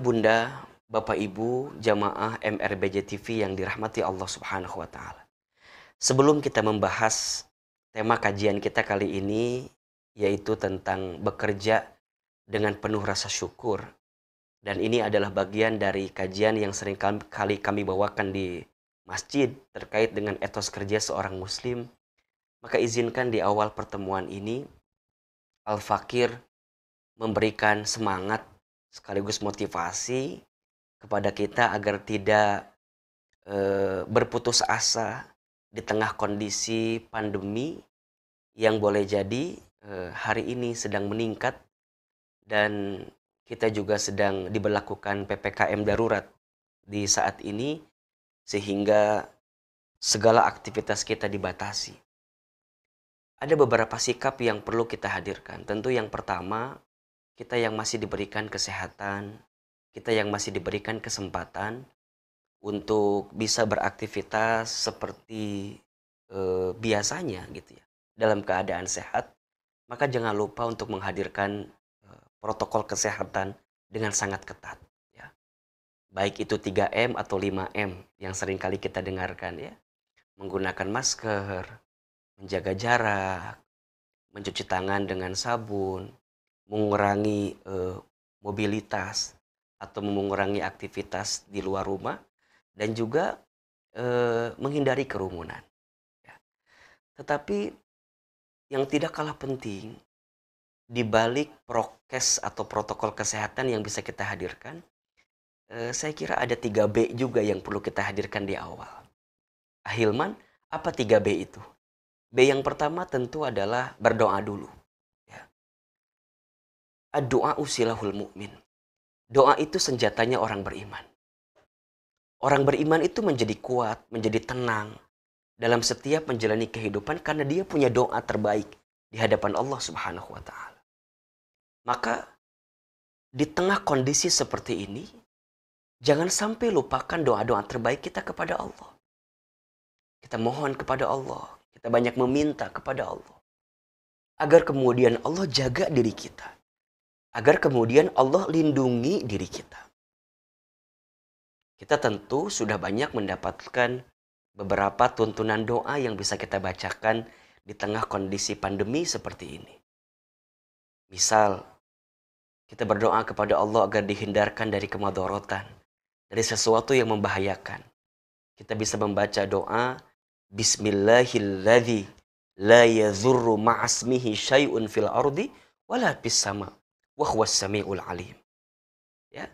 Bunda, Bapak Ibu, jamaah MRBJ TV yang dirahmati Allah Subhanahu wa taala. Sebelum kita membahas tema kajian kita kali ini, yaitu tentang bekerja dengan penuh rasa syukur, dan ini adalah bagian dari kajian yang sering kali kami bawakan di masjid terkait dengan etos kerja seorang muslim, maka izinkan di awal pertemuan ini Al-Fakir memberikan semangat sekaligus motivasi kepada kita agar tidak berputus asa di tengah kondisi pandemi yang boleh jadi hari ini sedang meningkat, dan kita juga sedang diberlakukan PPKM darurat di saat ini, sehingga segala aktivitas kita dibatasi. Ada beberapa sikap yang perlu kita hadirkan. Tentu yang pertama, kita yang masih diberikan kesehatan, kita yang masih diberikan kesempatan untuk bisa beraktivitas seperti biasanya gitu ya, dalam keadaan sehat, maka jangan lupa untuk menghadirkan protokol kesehatan dengan sangat ketat ya. Baik itu 3M atau 5M yang sering kali kita dengarkan ya. Menggunakan masker, menjaga jarak, mencuci tangan dengan sabun, mengurangi mobilitas atau mengurangi aktivitas di luar rumah, dan juga menghindari kerumunan ya. Tetapi yang tidak kalah penting, di balik prokes atau protokol kesehatan yang bisa kita hadirkan, saya kira ada 3B juga yang perlu kita hadirkan di awal. Ahilman, apa 3B itu? B yang pertama tentu adalah berdoa dulu ya. Ad-du'a usilahul mu'min. Doa itu senjatanya orang beriman. Orang beriman itu menjadi kuat, menjadi tenang dalam setiap menjalani kehidupan karena dia punya doa terbaik di hadapan Allah Subhanahu wa taala. Maka di tengah kondisi seperti ini, jangan sampai lupakan doa-doa terbaik kita kepada Allah. Kita mohon kepada Allah, kita banyak meminta kepada Allah agar kemudian Allah jaga diri kita, agar kemudian Allah lindungi diri kita. Kita tentu sudah banyak mendapatkan beberapa tuntunan doa yang bisa kita bacakan di tengah kondisi pandemi seperti ini. Misal, kita berdoa kepada Allah agar dihindarkan dari kemadharatan, dari sesuatu yang membahayakan. Kita bisa membaca doa, Bismillahilladzi la yadhurru ma'asmihi syai'un fil ardi wala fis sama wa huwas samiul alim. Ya.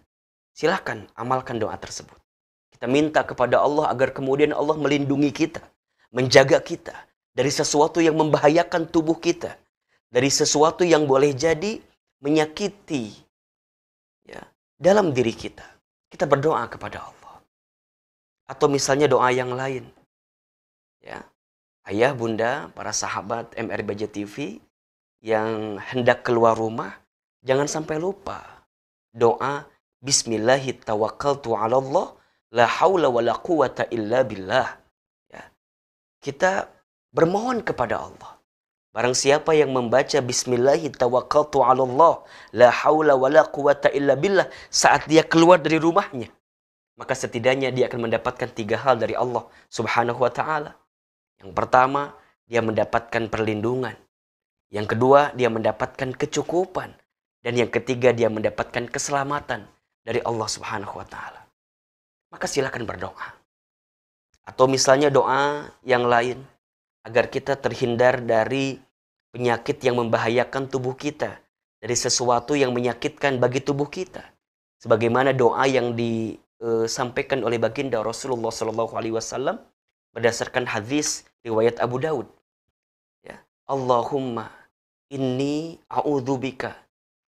Silahkan amalkan doa tersebut. Kita minta kepada Allah agar kemudian Allah melindungi kita, menjaga kita dari sesuatu yang membahayakan tubuh kita, dari sesuatu yang boleh jadi menyakiti ya, dalam diri kita. Kita berdoa kepada Allah. Atau misalnya doa yang lain. Ya. Ayah, bunda, para sahabat MRBJ TV yang hendak keluar rumah, jangan sampai lupa doa Bismillahirrahmanirrahim tawakkaltu 'ala Allah la haula wala quwata illa billah. Ya. Kita bermohon kepada Allah. Barang siapa yang membaca Bismillahirrahmanirrahim tawakkaltu 'ala Allah la haula wala quwata illa billah saat dia keluar dari rumahnya, maka setidaknya dia akan mendapatkan 3 hal dari Allah Subhanahu wa taala. Yang pertama, dia mendapatkan perlindungan. Yang kedua, dia mendapatkan kecukupan. Dan yang ketiga, dia mendapatkan keselamatan dari Allah Subhanahu wa taala. Maka silakan berdoa. Atau misalnya doa yang lain agar kita terhindar dari penyakit yang membahayakan tubuh kita, dari sesuatu yang menyakitkan bagi tubuh kita. Sebagaimana doa yang disampaikan oleh baginda Rasulullah SAW berdasarkan hadis riwayat Abu Daud. Ya. Allahumma inni a'udzubika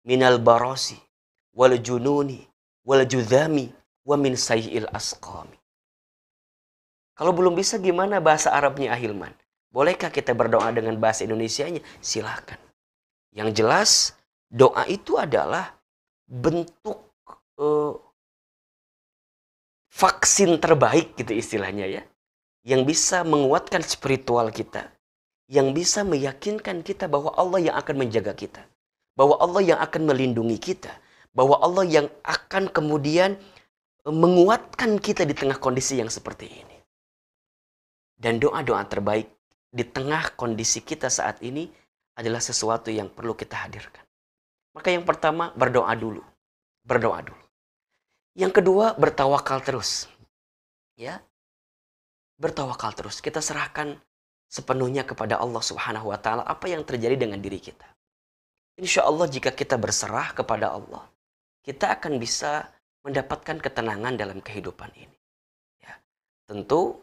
minal barasi wal jununi wal judhami wa min sayyi'il asqami. Kalau belum bisa gimana bahasa Arabnya Ahilman? Bolehkah kita berdoa dengan bahasa Indonesianya? Silakan. Yang jelas doa itu adalah bentuk vaksin terbaik gitu istilahnya ya. Yang bisa menguatkan spiritual kita, yang bisa meyakinkan kita bahwa Allah yang akan menjaga kita, bahwa Allah yang akan melindungi kita, Bahwa Allah yang akan kemudian menguatkan kita di tengah kondisi yang seperti ini. Dan doa-doa terbaik di tengah kondisi kita saat ini adalah sesuatu yang perlu kita hadirkan. Maka yang pertama, berdoa dulu. Berdoa dulu. Yang kedua, bertawakal terus. Ya, bertawakal terus. Kita serahkan sepenuhnya kepada Allah Subhanahu wa taala apa yang terjadi dengan diri kita. Insya Allah jika kita berserah kepada Allah, kita akan bisa mendapatkan ketenangan dalam kehidupan ini. Ya. Tentu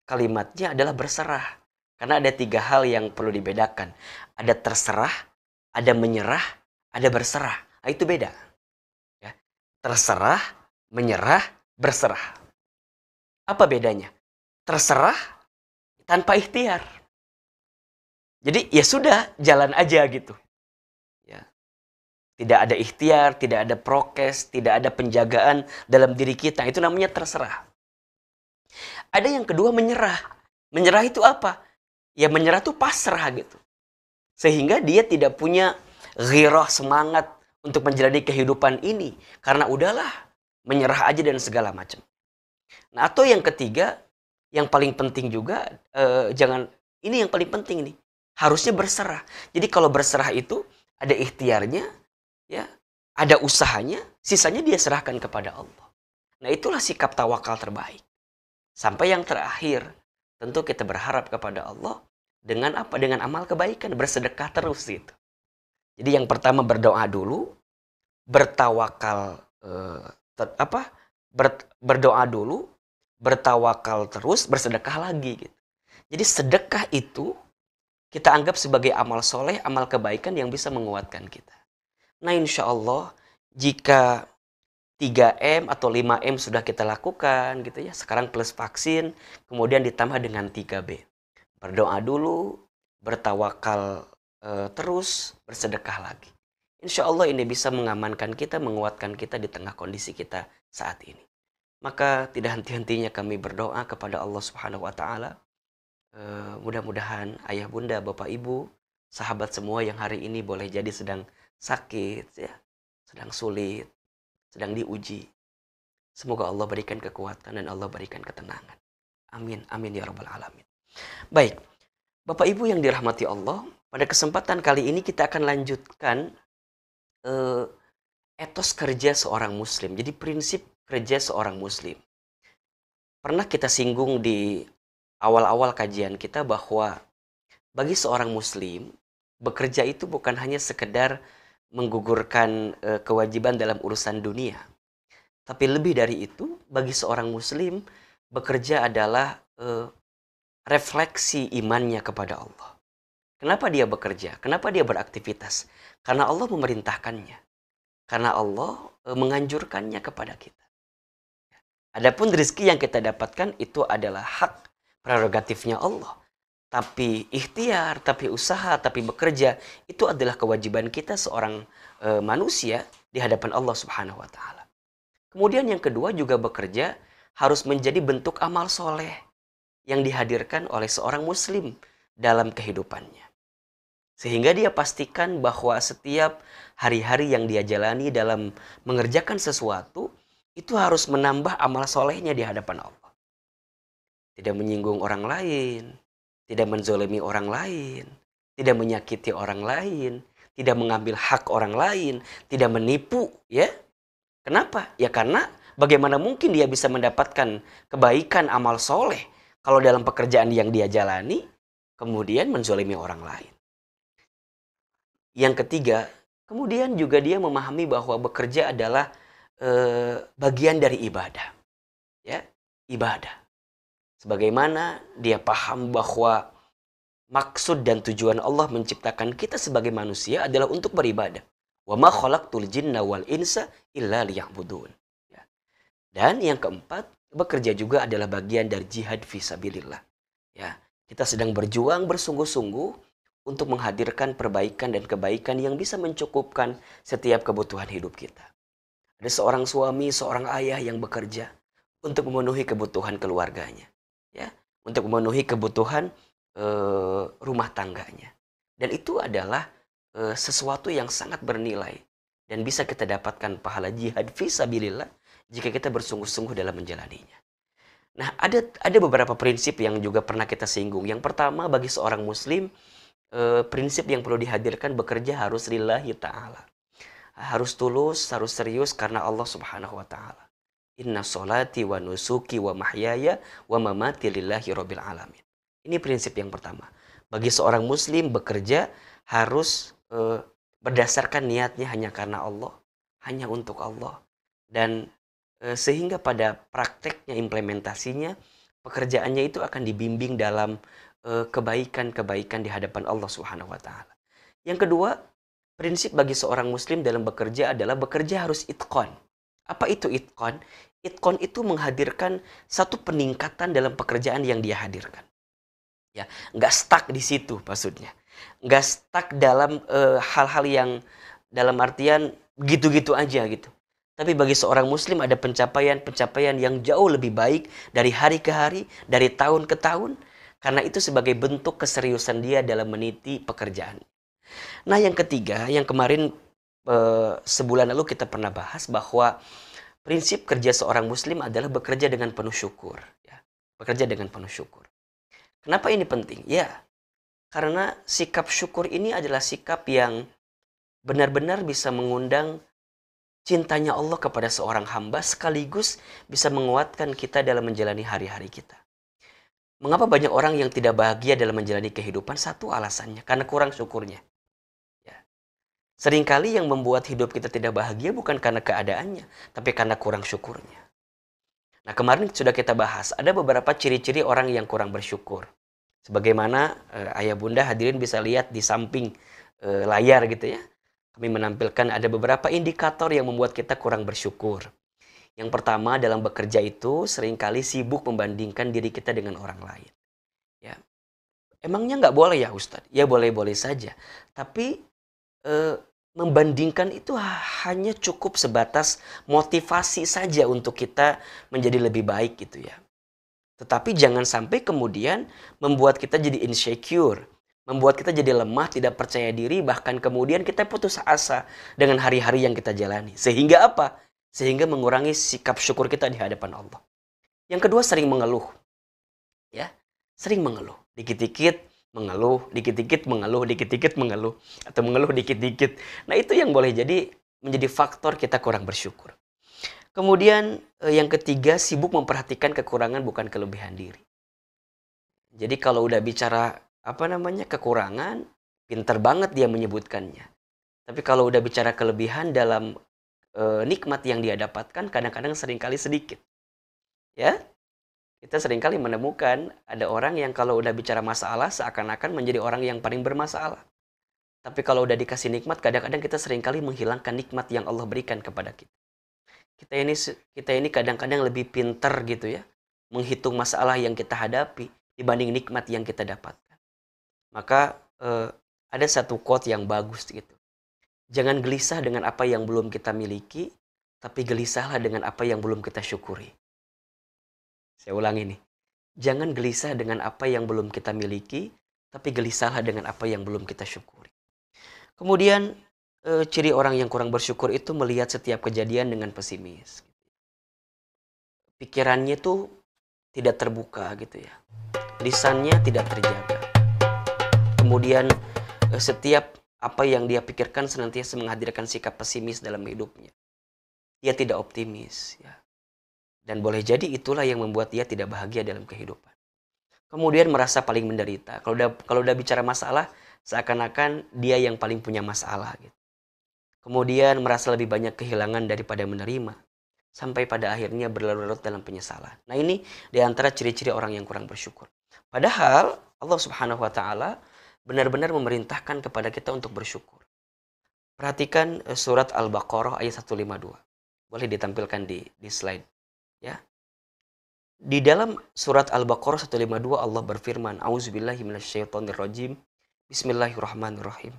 kalimatnya adalah berserah. Karena ada 3 hal yang perlu dibedakan. Ada terserah, ada menyerah, ada berserah. Nah, itu beda. Ya. Terserah, menyerah, berserah. Apa bedanya? Terserah tanpa ikhtiar. Jadi ya sudah, jalan aja gitu. Ya. Tidak ada ikhtiar, tidak ada prokes, tidak ada penjagaan dalam diri kita. Itu namanya terserah. Ada yang kedua, menyerah. Menyerah itu apa? Ya menyerah itu pasrah gitu. Sehingga dia tidak punya ghirah, semangat untuk menjalani kehidupan ini. Karena udahlah, menyerah aja dan segala macam. Nah, atau yang ketiga, yang paling penting juga, ini yang paling penting nih. Harusnya berserah. Jadi kalau berserah itu ada ikhtiarnya, ya, ada usahanya, sisanya dia serahkan kepada Allah. Nah, itulah sikap tawakal terbaik. Sampai yang terakhir, tentu kita berharap kepada Allah dengan apa? Dengan amal kebaikan, bersedekah terus gitu. Jadi yang pertama berdoa dulu, bertawakal berdoa dulu, bertawakal terus, bersedekah lagi gitu. Jadi sedekah itu kita anggap sebagai amal soleh, amal kebaikan yang bisa menguatkan kita. Nah, insya Allah jika 3M atau 5M sudah kita lakukan gitu ya. Sekarang plus vaksin, kemudian ditambah dengan 3B. Berdoa dulu, bertawakal terus, bersedekah lagi. Insya Allah ini bisa mengamankan kita, menguatkan kita di tengah kondisi kita saat ini. Maka tidak henti-hentinya kami berdoa kepada Allah Subhanahu wa taala. Mudah-mudahan ayah bunda, bapak ibu, sahabat semua yang hari ini boleh jadi sedang sakit ya, sedang sulit, sedang diuji. Semoga Allah berikan kekuatan dan Allah berikan ketenangan. Amin, amin ya rabbal alamin. Baik, Bapak Ibu yang dirahmati Allah, pada kesempatan kali ini kita akan lanjutkan etos kerja seorang muslim. Jadi prinsip kerja seorang muslim. Pernah kita singgung di awal-awal kajian kita bahwa bagi seorang muslim, bekerja itu bukan hanya sekedar menggugurkan kewajiban dalam urusan dunia. Tapi lebih dari itu, bagi seorang muslim, bekerja adalah refleksi imannya kepada Allah. Kenapa dia bekerja? Kenapa dia beraktivitas? Karena Allah memerintahkannya. Karena Allah menganjurkannya kepada kita. Adapun rezeki yang kita dapatkan itu adalah hak prerogatifnya Allah. Tapi ikhtiar, tapi usaha, tapi bekerja, itu adalah kewajiban kita seorang manusia di hadapan Allah Subhanahu wa taala. Kemudian yang kedua juga bekerja harus menjadi bentuk amal soleh yang dihadirkan oleh seorang muslim dalam kehidupannya. Sehingga dia pastikan bahwa setiap hari-hari yang dia jalani dalam mengerjakan sesuatu, itu harus menambah amal solehnya di hadapan Allah. Tidak menyinggung orang lain, tidak menzolimi orang lain, tidak menyakiti orang lain, tidak mengambil hak orang lain, tidak menipu, ya. Kenapa? Ya karena bagaimana mungkin dia bisa mendapatkan kebaikan amal soleh kalau dalam pekerjaan yang dia jalani, kemudian menzolimi orang lain. Yang ketiga, kemudian juga dia memahami bahwa bekerja adalah bagian dari ibadah. Ya, ibadah. Sebagaimana dia paham bahwa maksud dan tujuan Allah menciptakan kita sebagai manusia adalah untuk beribadah. Wa ma khalaqtul jinna wal insa illa liya'budun. Ya. Dan yang keempat, bekerja juga adalah bagian dari jihad fisabilillah. Ya, kita sedang berjuang bersungguh-sungguh untuk menghadirkan perbaikan dan kebaikan yang bisa mencukupkan setiap kebutuhan hidup kita. Ada seorang suami, seorang ayah yang bekerja untuk memenuhi kebutuhan keluarganya, ya, untuk memenuhi kebutuhan rumah tangganya. Dan itu adalah sesuatu yang sangat bernilai dan bisa kita dapatkan pahala jihad fisabilillah jika kita bersungguh-sungguh dalam menjalaninya. Nah, ada beberapa prinsip yang juga pernah kita singgung. Yang pertama, bagi seorang muslim, prinsip yang perlu dihadirkan, bekerja harus lillahi ta'ala. Harus tulus, harus serius karena Allah Subhanahu wa taala. Inna solati wa nusuki wa mahyaya wa mamati lillahi rabbil alamin. Ini prinsip yang pertama. Bagi seorang muslim, bekerja harus berdasarkan niatnya hanya karena Allah, hanya untuk Allah. Dan sehingga pada prakteknya, implementasinya, pekerjaannya itu akan dibimbing dalam kebaikan-kebaikan di hadapan Allah Subhanahu wa taala. Yang kedua, prinsip bagi seorang muslim dalam bekerja adalah bekerja harus itqan. Apa itu itqan? Itqan itu menghadirkan satu peningkatan dalam pekerjaan yang dia hadirkan. Ya, nggak stuck di situ maksudnya. Nggak stuck dalam hal-hal yang dalam artian gitu-gitu aja gitu. Tapi bagi seorang muslim ada pencapaian-pencapaian yang jauh lebih baik dari hari ke hari, dari tahun ke tahun. Karena itu sebagai bentuk keseriusan dia dalam meniti pekerjaan. Nah, yang ketiga, yang kemarin sebulan lalu kita pernah bahas bahwa prinsip kerja seorang muslim adalah bekerja dengan penuh syukur. Ya. Bekerja dengan penuh syukur. Kenapa ini penting? Ya, karena sikap syukur ini adalah sikap yang benar-benar bisa mengundang cintanya Allah kepada seorang hamba, sekaligus bisa menguatkan kita dalam menjalani hari-hari kita. Mengapa banyak orang yang tidak bahagia dalam menjalani kehidupan? Satu alasannya, karena kurang syukurnya. Ya. Seringkali yang membuat hidup kita tidak bahagia bukan karena keadaannya, tapi karena kurang syukurnya. Nah, kemarin sudah kita bahas, ada beberapa ciri-ciri orang yang kurang bersyukur. Sebagaimana ayah bunda hadirin bisa lihat di samping layar gitu ya. Kami menampilkan ada beberapa indikator yang membuat kita kurang bersyukur. Yang pertama, dalam bekerja itu seringkali sibuk membandingkan diri kita dengan orang lain. Ya. Emangnya nggak boleh ya Ustadz? Ya boleh-boleh saja. Tapi membandingkan itu hanya cukup sebatas motivasi saja untuk kita menjadi lebih baik gitu ya. Tetapi jangan sampai kemudian membuat kita jadi insecure, membuat kita jadi lemah, tidak percaya diri, bahkan kemudian kita putus asa dengan hari-hari yang kita jalani. Sehingga apa? Sehingga mengurangi sikap syukur kita di hadapan Allah. Yang kedua, sering mengeluh. Ya, sering mengeluh. Dikit-dikit mengeluh, dikit-dikit mengeluh, dikit-dikit mengeluh, atau mengeluh dikit-dikit. Nah, itu yang boleh jadi menjadi faktor kita kurang bersyukur. Kemudian yang ketiga, sibuk memperhatikan kekurangan bukan kelebihan diri. Jadi kalau udah bicara kekurangan, pinter banget dia menyebutkannya. Tapi kalau udah bicara kelebihan dalam nikmat yang dia dapatkan, kadang-kadang seringkali sedikit. Ya, kita seringkali menemukan ada orang yang kalau udah bicara masalah seakan-akan menjadi orang yang paling bermasalah. Tapi kalau udah dikasih nikmat, kadang-kadang kita seringkali menghilangkan nikmat yang Allah berikan kepada kita. Kita ini kadang-kadang lebih pinter gitu ya, menghitung masalah yang kita hadapi dibanding nikmat yang kita dapatkan. Maka ada satu quote yang bagus gitu. Jangan gelisah dengan apa yang belum kita miliki, tapi gelisahlah dengan apa yang belum kita syukuri. Saya ulangi nih. Jangan gelisah dengan apa yang belum kita miliki, tapi gelisahlah dengan apa yang belum kita syukuri. Kemudian ciri orang yang kurang bersyukur itu melihat setiap kejadian dengan pesimis. Pikirannya tuh tidak terbuka gitu ya. Lisannya tidak terjaga. Kemudian setiap apa yang dia pikirkan senantiasa menghadirkan sikap pesimis dalam hidupnya. Dia tidak optimis ya. Dan boleh jadi itulah yang membuat dia tidak bahagia dalam kehidupan. Kemudian merasa paling menderita. Kalau udah bicara masalah, seakan-akan dia yang paling punya masalah gitu. Kemudian merasa lebih banyak kehilangan daripada menerima. Sampai pada akhirnya berlarut-larut dalam penyesalan. Nah, ini diantara ciri-ciri orang yang kurang bersyukur. Padahal Allah Subhanahu wa taala benar-benar memerintahkan kepada kita untuk bersyukur. Perhatikan surat Al-Baqarah ayat 152. Boleh ditampilkan di slide ya. Di dalam surat Al-Baqarah 152 Allah berfirman, A'udzubillahi minasyaitonirrajim. Bismillahirrahmanirrahim.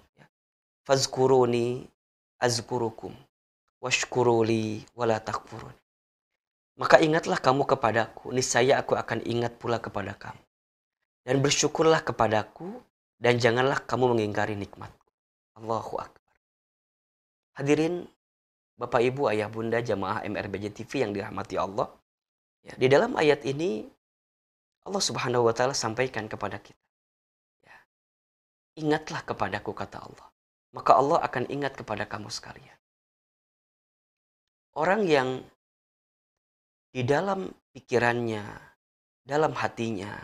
Fazkuruni azkurukum washkuruli wala takfurun. Maka ingatlah kamu kepadaku, niscaya aku akan ingat pula kepada kamu. Dan bersyukurlah kepadaku, dan janganlah kamu mengingkari nikmatku. Allahu Akbar. Hadirin, Bapak Ibu, Ayah Bunda, jamaah MRBJ TV yang dirahmati Allah. Ya, di dalam ayat ini Allah Subhanahu wa taala sampaikan kepada kita, ya, ingatlah kepadaku kata Allah. Maka Allah akan ingat kepada kamu sekalian. Orang yang di dalam pikirannya, dalam hatinya,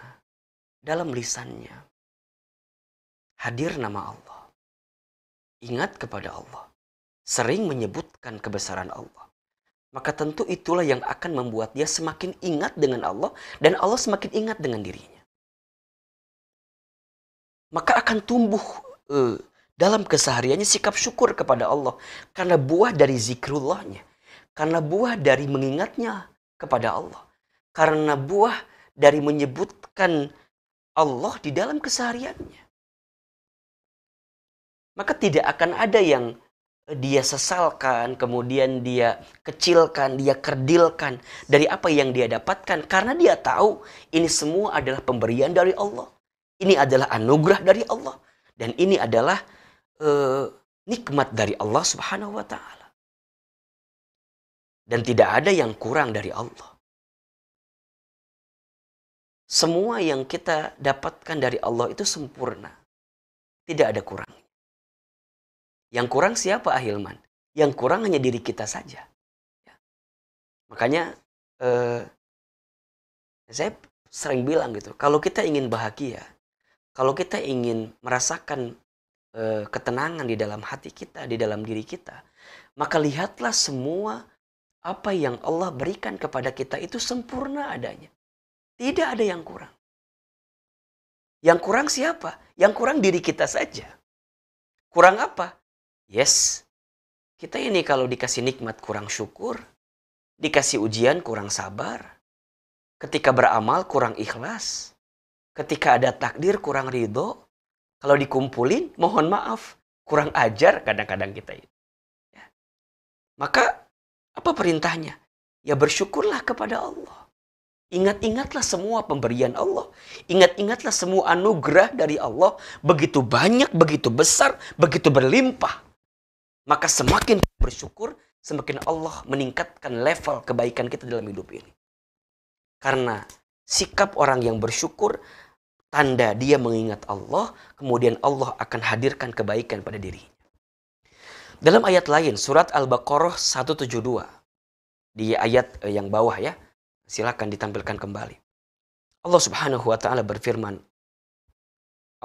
dalam lisannya hadir nama Allah. Ingat kepada Allah. Sering menyebutkan kebesaran Allah. Maka tentu itulah yang akan membuat dia semakin ingat dengan Allah dan Allah semakin ingat dengan dirinya. Maka akan tumbuh dalam kesehariannya sikap syukur kepada Allah karena buah dari zikrullahnya, karena buah dari mengingatnya kepada Allah, karena buah dari menyebutkan Allah di dalam kesehariannya. Maka tidak akan ada yang dia sesalkan, kemudian dia kecilkan, dia kerdilkan dari apa yang dia dapatkan. Karena dia tahu ini semua adalah pemberian dari Allah. Ini adalah anugerah dari Allah. Dan ini adalah nikmat dari Allah Subhanahu wa ta'ala. Dan tidak ada yang kurang dari Allah. Semua yang kita dapatkan dari Allah itu sempurna. Tidak ada kurang. Yang kurang siapa Ahilman? Yang kurang hanya diri kita saja. Ya. Makanya saya sering bilang gitu, kalau kita ingin bahagia, kalau kita ingin merasakan ketenangan di dalam hati kita, di dalam diri kita, maka lihatlah semua apa yang Allah berikan kepada kita itu sempurna adanya. Tidak ada yang kurang. Yang kurang siapa? Yang kurang diri kita saja. Kurang apa? Yes, kita ini kalau dikasih nikmat kurang syukur, dikasih ujian kurang sabar, ketika beramal kurang ikhlas, ketika ada takdir kurang ridho, kalau dikumpulin mohon maaf, kurang ajar kadang-kadang kita itu. Ya. Maka apa perintahnya? Ya bersyukurlah kepada Allah. Ingat-ingatlah semua pemberian Allah. Ingat-ingatlah semua anugerah dari Allah. Begitu banyak, begitu besar, begitu berlimpah. Maka semakin bersyukur, semakin Allah meningkatkan level kebaikan kita dalam hidup ini. Karena sikap orang yang bersyukur, tanda dia mengingat Allah, kemudian Allah akan hadirkan kebaikan pada dirinya. Dalam ayat lain, surat Al-Baqarah 172, di ayat yang bawah ya, silakan ditampilkan kembali. Allah Subhanahu wa ta'ala berfirman,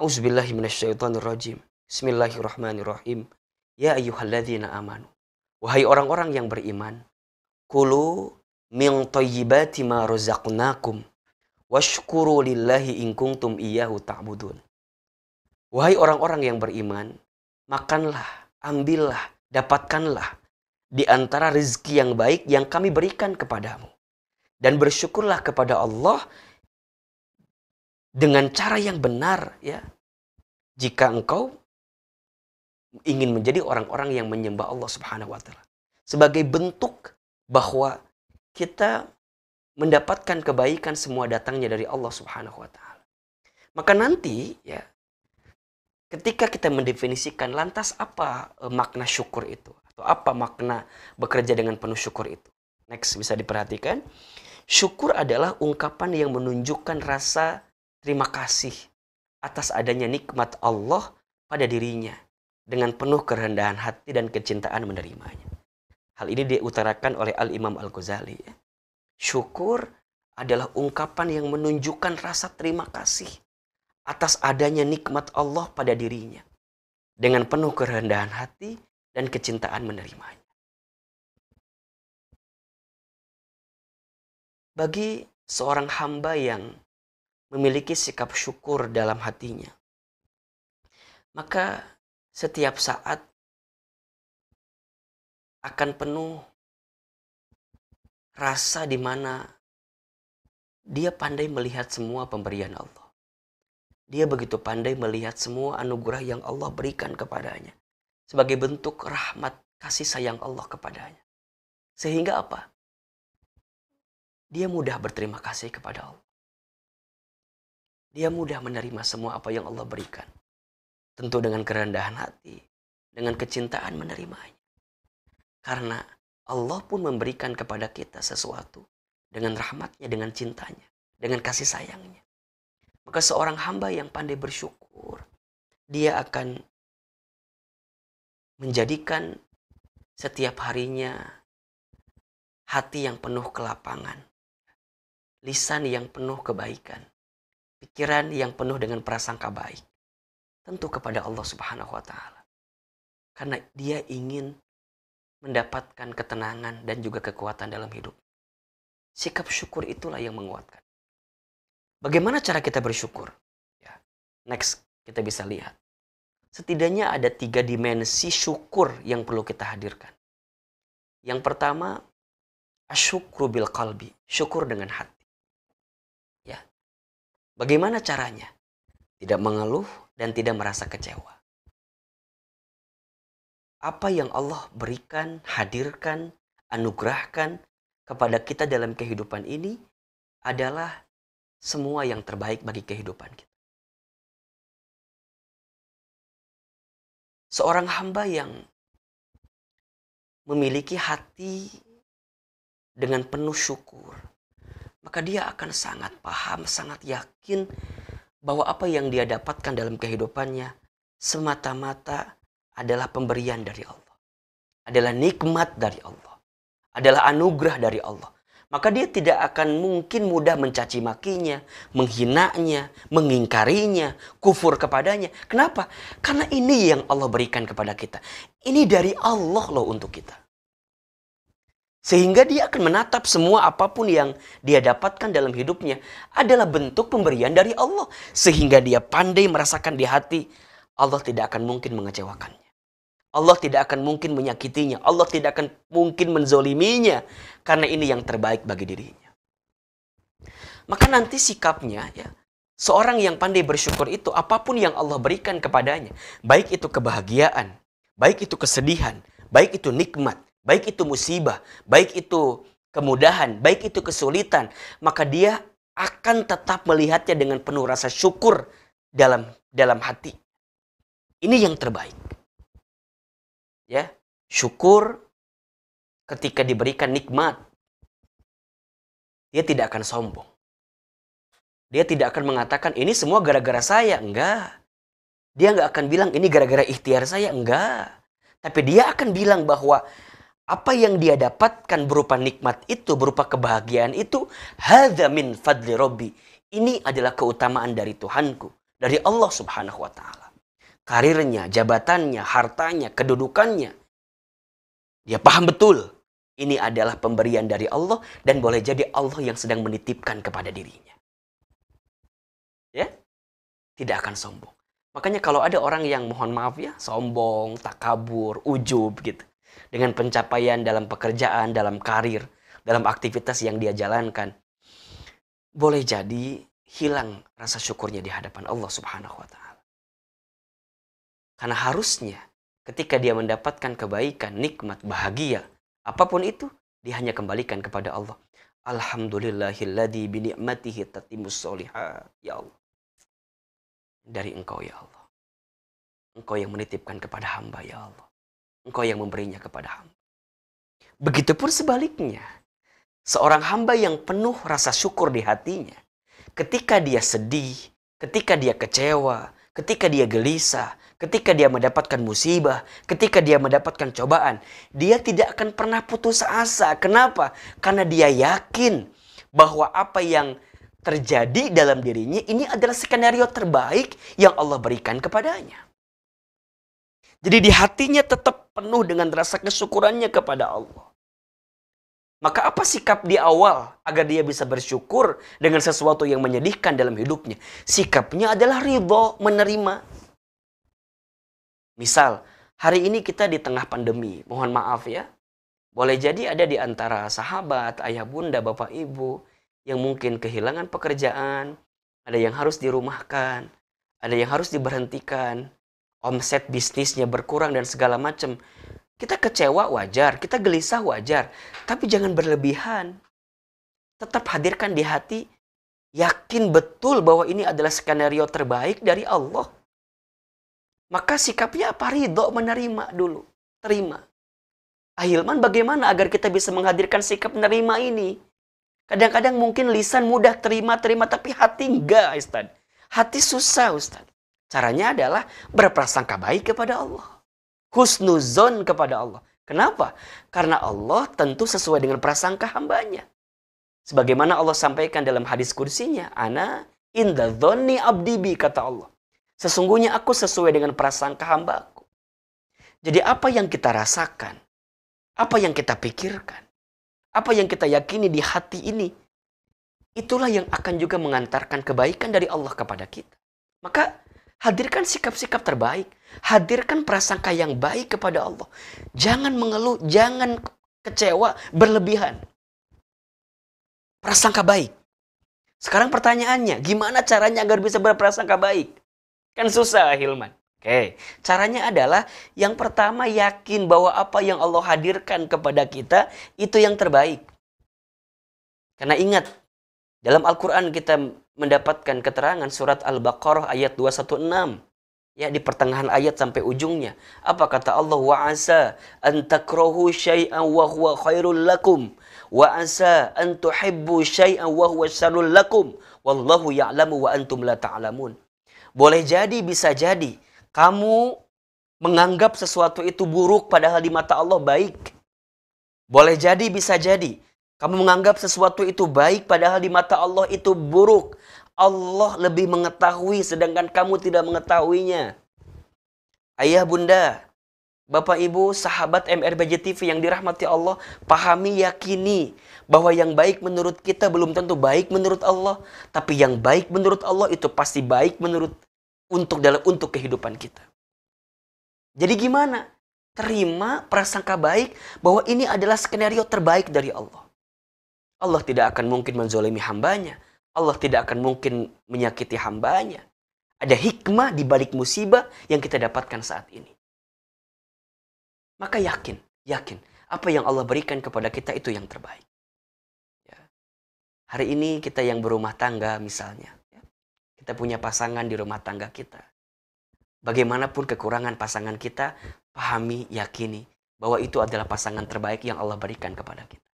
A'udzubillahi minasyaitonirrajim. Bismillahirrahmanirrahim. Ya ayyuhalladzina amanu. Wahai orang-orang yang beriman, kulu min thayyibati ma razaqnakum washkuru lillahi in kuntum iyyahu ta'budun. Wahai orang-orang yang beriman, makanlah, ambillah, dapatkanlah di antara rezeki yang baik yang kami berikan kepadamu. Dan bersyukurlah kepada Allah dengan cara yang benar, ya. Jika engkau ingin menjadi orang-orang yang menyembah Allah Subhanahu wa ta'ala. Sebagai bentuk bahwa kita mendapatkan kebaikan semua datangnya dari Allah Subhanahu wa ta'ala. Maka nanti ya, ketika kita mendefinisikan lantas apa makna syukur itu, atau apa makna bekerja dengan penuh syukur itu. Next, bisa diperhatikan. Syukur adalah ungkapan yang menunjukkan rasa terima kasih atas adanya nikmat Allah pada dirinya, dengan penuh kerendahan hati dan kecintaan menerimanya. Hal ini diutarakan oleh Al-Imam Al-Ghazali. Ya. Syukur adalah ungkapan yang menunjukkan rasa terima kasih atas adanya nikmat Allah pada dirinya, dengan penuh kerendahan hati dan kecintaan menerimanya. Bagi seorang hamba yang memiliki sikap syukur dalam hatinya, maka setiap saat akan penuh rasa di mana dia pandai melihat semua pemberian Allah. Dia begitu pandai melihat semua anugerah yang Allah berikan kepadanya sebagai bentuk rahmat kasih sayang Allah kepadanya. Sehingga apa? Dia mudah berterima kasih kepada Allah. Dia mudah menerima semua apa yang Allah berikan. Tentu dengan kerendahan hati, dengan kecintaan menerimanya. Karena Allah pun memberikan kepada kita sesuatu dengan rahmatnya, dengan cintanya, dengan kasih sayangnya. Maka seorang hamba yang pandai bersyukur, dia akan menjadikan setiap harinya hati yang penuh kelapangan, lisan yang penuh kebaikan, pikiran yang penuh dengan prasangka baik. Tentu kepada Allah Subhanahu wa taala. Karena dia ingin mendapatkan ketenangan dan juga kekuatan dalam hidup. Sikap syukur itulah yang menguatkan. Bagaimana cara kita bersyukur? Ya. Next, kita bisa lihat. Setidaknya ada 3 dimensi syukur yang perlu kita hadirkan. Yang pertama, asyukru bil qalbi, syukur dengan hati. Ya. Bagaimana caranya? Tidak mengeluh dan tidak merasa kecewa. Apa yang Allah berikan, hadirkan, anugerahkan kepada kita dalam kehidupan ini adalah semua yang terbaik bagi kehidupan kita. Seorang hamba yang memiliki hati dengan penuh syukur, maka dia akan sangat paham, sangat yakin bahwa apa yang dia dapatkan dalam kehidupannya semata-mata adalah pemberian dari Allah. Adalah nikmat dari Allah. Adalah anugerah dari Allah. Maka dia tidak akan mungkin mudah mencaci makinya, menghinanya, mengingkarinya, kufur kepadanya. Kenapa? Karena ini yang Allah berikan kepada kita. Ini dari Allah loh untuk kita. Sehingga dia akan menatap semua apapun yang dia dapatkan dalam hidupnya adalah bentuk pemberian dari Allah. Sehingga dia pandai merasakan di hati, Allah tidak akan mungkin mengecewakannya. Allah tidak akan mungkin menyakitinya. Allah tidak akan mungkin menzoliminya. Karena ini yang terbaik bagi dirinya. Maka nanti sikapnya, ya, seorang yang pandai bersyukur itu, apapun yang Allah berikan kepadanya, baik itu kebahagiaan, baik itu kesedihan, baik itu nikmat, baik itu musibah, baik itu kemudahan, baik itu kesulitan, maka dia akan tetap melihatnya dengan penuh rasa syukur dalam hati. Ini yang terbaik. Ya, syukur ketika diberikan nikmat. Dia tidak akan sombong. Dia tidak akan mengatakan ini semua gara-gara saya, enggak. Dia enggak akan bilang ini gara-gara ikhtiar saya, enggak. Tapi dia akan bilang bahwa apa yang dia dapatkan berupa nikmat itu, berupa kebahagiaan itu, hadza min fadli rabbi. Ini adalah keutamaan dari Tuhanku, dari Allah Subhanahu wa taala. Karirnya, jabatannya, hartanya, kedudukannya. Dia paham betul ini adalah pemberian dari Allah dan boleh jadi Allah yang sedang menitipkan kepada dirinya. Ya? Tidak akan sombong. Makanya kalau ada orang yang mohon maaf ya, sombong, takabur, ujub gitu. Dengan pencapaian dalam pekerjaan, dalam karir, dalam aktivitas yang dia jalankan. Boleh jadi hilang rasa syukurnya di hadapan Allah Subhanahu wa taala. Karena harusnya ketika dia mendapatkan kebaikan, nikmat, bahagia, apapun itu, dia hanya kembalikan kepada Allah. Alhamdulillahilladzi bi ni'matihi tatimmus sholihat. Ya Allah. Dari Engkau ya Allah. Engkau yang menitipkan kepada hamba ya Allah. Engkau yang memberinya kepada hamba. Begitupun sebaliknya. Seorang hamba yang penuh rasa syukur di hatinya. Ketika dia sedih, ketika dia kecewa, ketika dia gelisah, ketika dia mendapatkan musibah, ketika dia mendapatkan cobaan, dia tidak akan pernah putus asa. Kenapa? Karena dia yakin bahwa apa yang terjadi dalam dirinya ini adalah skenario terbaik yang Allah berikan kepadanya. Jadi di hatinya tetap penuh dengan rasa kesyukurannya kepada Allah. Maka apa sikap di awal agar dia bisa bersyukur dengan sesuatu yang menyedihkan dalam hidupnya? Sikapnya adalah ridho, menerima. Misal, hari ini kita di tengah pandemi, mohon maaf ya. Boleh jadi ada di antara sahabat, ayah bunda, bapak ibu, yang mungkin kehilangan pekerjaan, ada yang harus dirumahkan, ada yang harus diberhentikan, omset bisnisnya berkurang dan segala macam. Kita kecewa wajar, kita gelisah wajar, tapi jangan berlebihan. Tetap hadirkan di hati, yakin betul bahwa ini adalah skenario terbaik dari Allah. Maka sikapnya apa? Ridho, menerima dulu, terima. Ahilman, bagaimana agar kita bisa menghadirkan sikap menerima ini? Kadang-kadang mungkin lisan mudah terima, tapi hati enggak, Ustaz. Hati susah, Ustaz. Caranya adalah berprasangka baik kepada Allah. Husnuzon kepada Allah. Kenapa? Karena Allah tentu sesuai dengan prasangka hambanya. Sebagaimana Allah sampaikan dalam hadis kursinya, Ana inda dhonni abdibi, kata Allah. Sesungguhnya aku sesuai dengan prasangka hambaku. Jadi apa yang kita rasakan, apa yang kita pikirkan, apa yang kita yakini di hati ini, itulah yang akan juga mengantarkan kebaikan dari Allah kepada kita. Maka hadirkan sikap-sikap terbaik. Hadirkan prasangka yang baik kepada Allah. Jangan mengeluh, jangan kecewa berlebihan. Prasangka baik. Sekarang pertanyaannya, gimana caranya agar bisa berprasangka baik? Kan susah, Hilman. Oke, caranya adalah yang pertama, yakin bahwa apa yang Allah hadirkan kepada kita itu yang terbaik. Karena ingat, dalam Al-Quran kita mendapatkan keterangan surat Al-Baqarah ayat 216. Ya, di pertengahan ayat sampai ujungnya. Apa kata Allah? Wa asa an takrahu syai'an wa huwa khairul lakum. Wa asa an tuhibbu syai'an wa huwa syarrul lakum. Wallahu ya'lamu wa antum la ta'lamun. Boleh jadi, bisa jadi kamu menganggap sesuatu itu buruk padahal di mata Allah baik. Boleh jadi, bisa jadi kamu menganggap sesuatu itu baik padahal di mata Allah itu buruk. Allah lebih mengetahui sedangkan kamu tidak mengetahuinya. Ayah, bunda, bapak, ibu, sahabat MRBJ TV yang dirahmati Allah, pahami, yakini bahwa yang baik menurut kita belum tentu baik menurut Allah, tapi yang baik menurut Allah itu pasti baik untuk kehidupan kita. Jadi gimana? Terima prasangka baik bahwa ini adalah skenario terbaik dari Allah. Allah tidak akan mungkin menzolimi hambanya. Allah tidak akan mungkin menyakiti hambanya. Ada hikmah di balik musibah yang kita dapatkan saat ini. Maka yakin. Apa yang Allah berikan kepada kita itu yang terbaik. Ya. Hari ini kita yang berumah tangga misalnya. Ya. Kita punya pasangan di rumah tangga kita. Bagaimanapun kekurangan pasangan kita, pahami, yakini bahwa itu adalah pasangan terbaik yang Allah berikan kepada kita.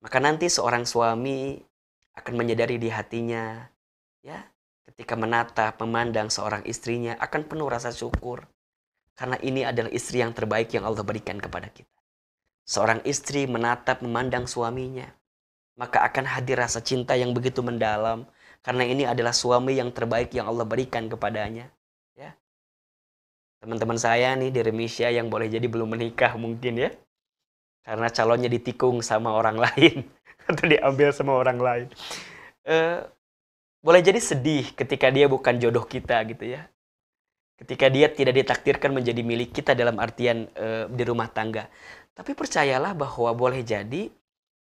Maka nanti seorang suami akan menyadari di hatinya, ya, ketika menatap, memandang seorang istrinya akan penuh rasa syukur. Karena ini adalah istri yang terbaik yang Allah berikan kepada kita. Seorang istri menatap, memandang suaminya, maka akan hadir rasa cinta yang begitu mendalam. Karena ini adalah suami yang terbaik yang Allah berikan kepadanya. Ya. Teman-teman saya nih di Remisya yang boleh jadi belum menikah mungkin ya. Karena calonnya ditikung sama orang lain. Atau diambil sama orang lain. Boleh jadi sedih ketika dia bukan jodoh kita gitu ya. Ketika dia tidak ditakdirkan menjadi milik kita dalam artian di rumah tangga. Tapi percayalah bahwa boleh jadi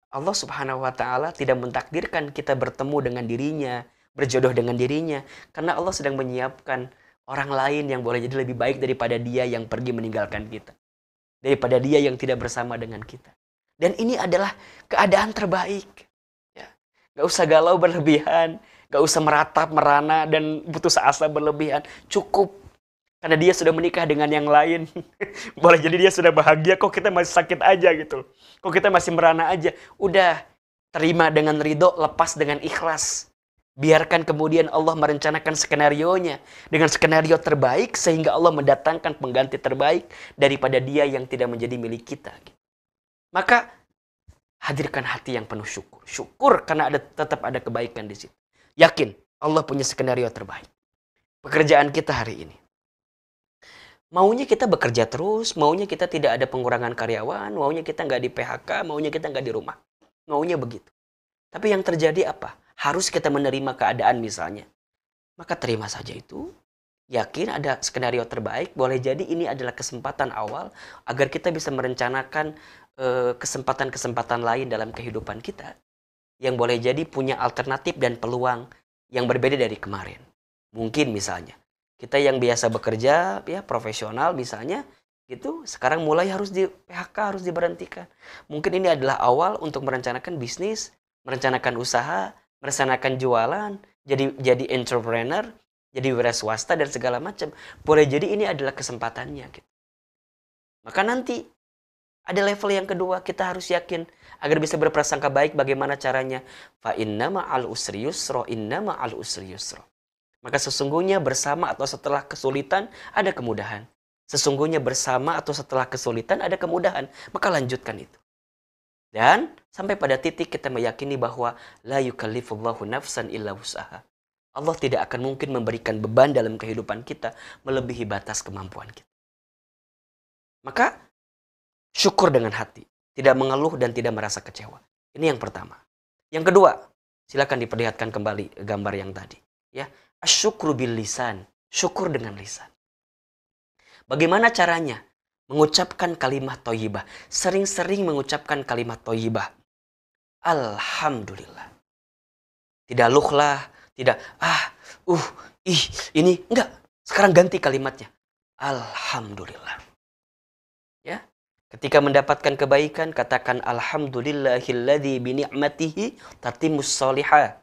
Allah Subhanahu wa Ta'ala tidak mentakdirkan kita bertemu dengan dirinya, berjodoh dengan dirinya, karena Allah sedang menyiapkan orang lain yang boleh jadi lebih baik daripada dia yang pergi meninggalkan kita, daripada dia yang tidak bersama dengan kita. Dan ini adalah keadaan terbaik. Ya. Gak usah galau berlebihan, gak usah meratap, merana, dan putus asa berlebihan. Cukup. Karena dia sudah menikah dengan yang lain. Boleh jadi dia sudah bahagia, kok kita masih sakit aja gitu. Kok kita masih merana aja. Udah, terima dengan ridho, lepas dengan ikhlas. Biarkan kemudian Allah merencanakan skenarionya. Dengan skenario terbaik, sehingga Allah mendatangkan pengganti terbaik daripada dia yang tidak menjadi milik kita. Maka, hadirkan hati yang penuh syukur. Syukur karena tetap ada kebaikan di situ. Yakin, Allah punya skenario terbaik. Pekerjaan kita hari ini. Maunya kita bekerja terus, maunya kita tidak ada pengurangan karyawan, maunya kita nggak di PHK, maunya kita nggak di rumah. Maunya begitu. Tapi yang terjadi apa? Harus kita menerima keadaan misalnya. Maka terima saja itu. Yakin ada skenario terbaik. Boleh jadi ini adalah kesempatan awal agar kita bisa merencanakan kesempatan-kesempatan lain dalam kehidupan kita. Yang boleh jadi punya alternatif dan peluang yang berbeda dari kemarin. Mungkin misalnya. Kita yang biasa bekerja, ya profesional misalnya, gitu, sekarang mulai harus di PHK, harus diberhentikan. Mungkin ini adalah awal untuk merencanakan bisnis, merencanakan usaha, merencanakan jualan, jadi entrepreneur, jadi wira swasta dan segala macam. Boleh jadi ini adalah kesempatannya. Gitu. Maka nanti Ada level yang kedua, kita harus yakin agar bisa berprasangka baik. Bagaimana caranya? Fa inna ma'al usri yusra, inna ma'al usri yusra. Maka sesungguhnya bersama atau setelah kesulitan ada kemudahan. Sesungguhnya bersama atau setelah kesulitan ada kemudahan. Maka lanjutkan itu. Dan sampai pada titik kita meyakini bahwa la yukallifullahu nafsan illa wus'aha. Allah tidak akan mungkin memberikan beban dalam kehidupan kita melebihi batas kemampuan kita. Maka syukur dengan hati, tidak mengeluh dan tidak merasa kecewa. Ini yang pertama. Yang kedua, silakan diperlihatkan kembali gambar yang tadi, ya. Asyukru bil lisan, syukur dengan lisan. Bagaimana caranya? Mengucapkan kalimat thayyibah, sering-sering mengucapkan kalimat thayyibah. Alhamdulillah. Tidak luhlah, tidak ini enggak. Sekarang ganti kalimatnya. Alhamdulillah. Ya. Ketika mendapatkan kebaikan, katakan alhamdulillahilladzi bi ni'matihi tatimmus sholihah.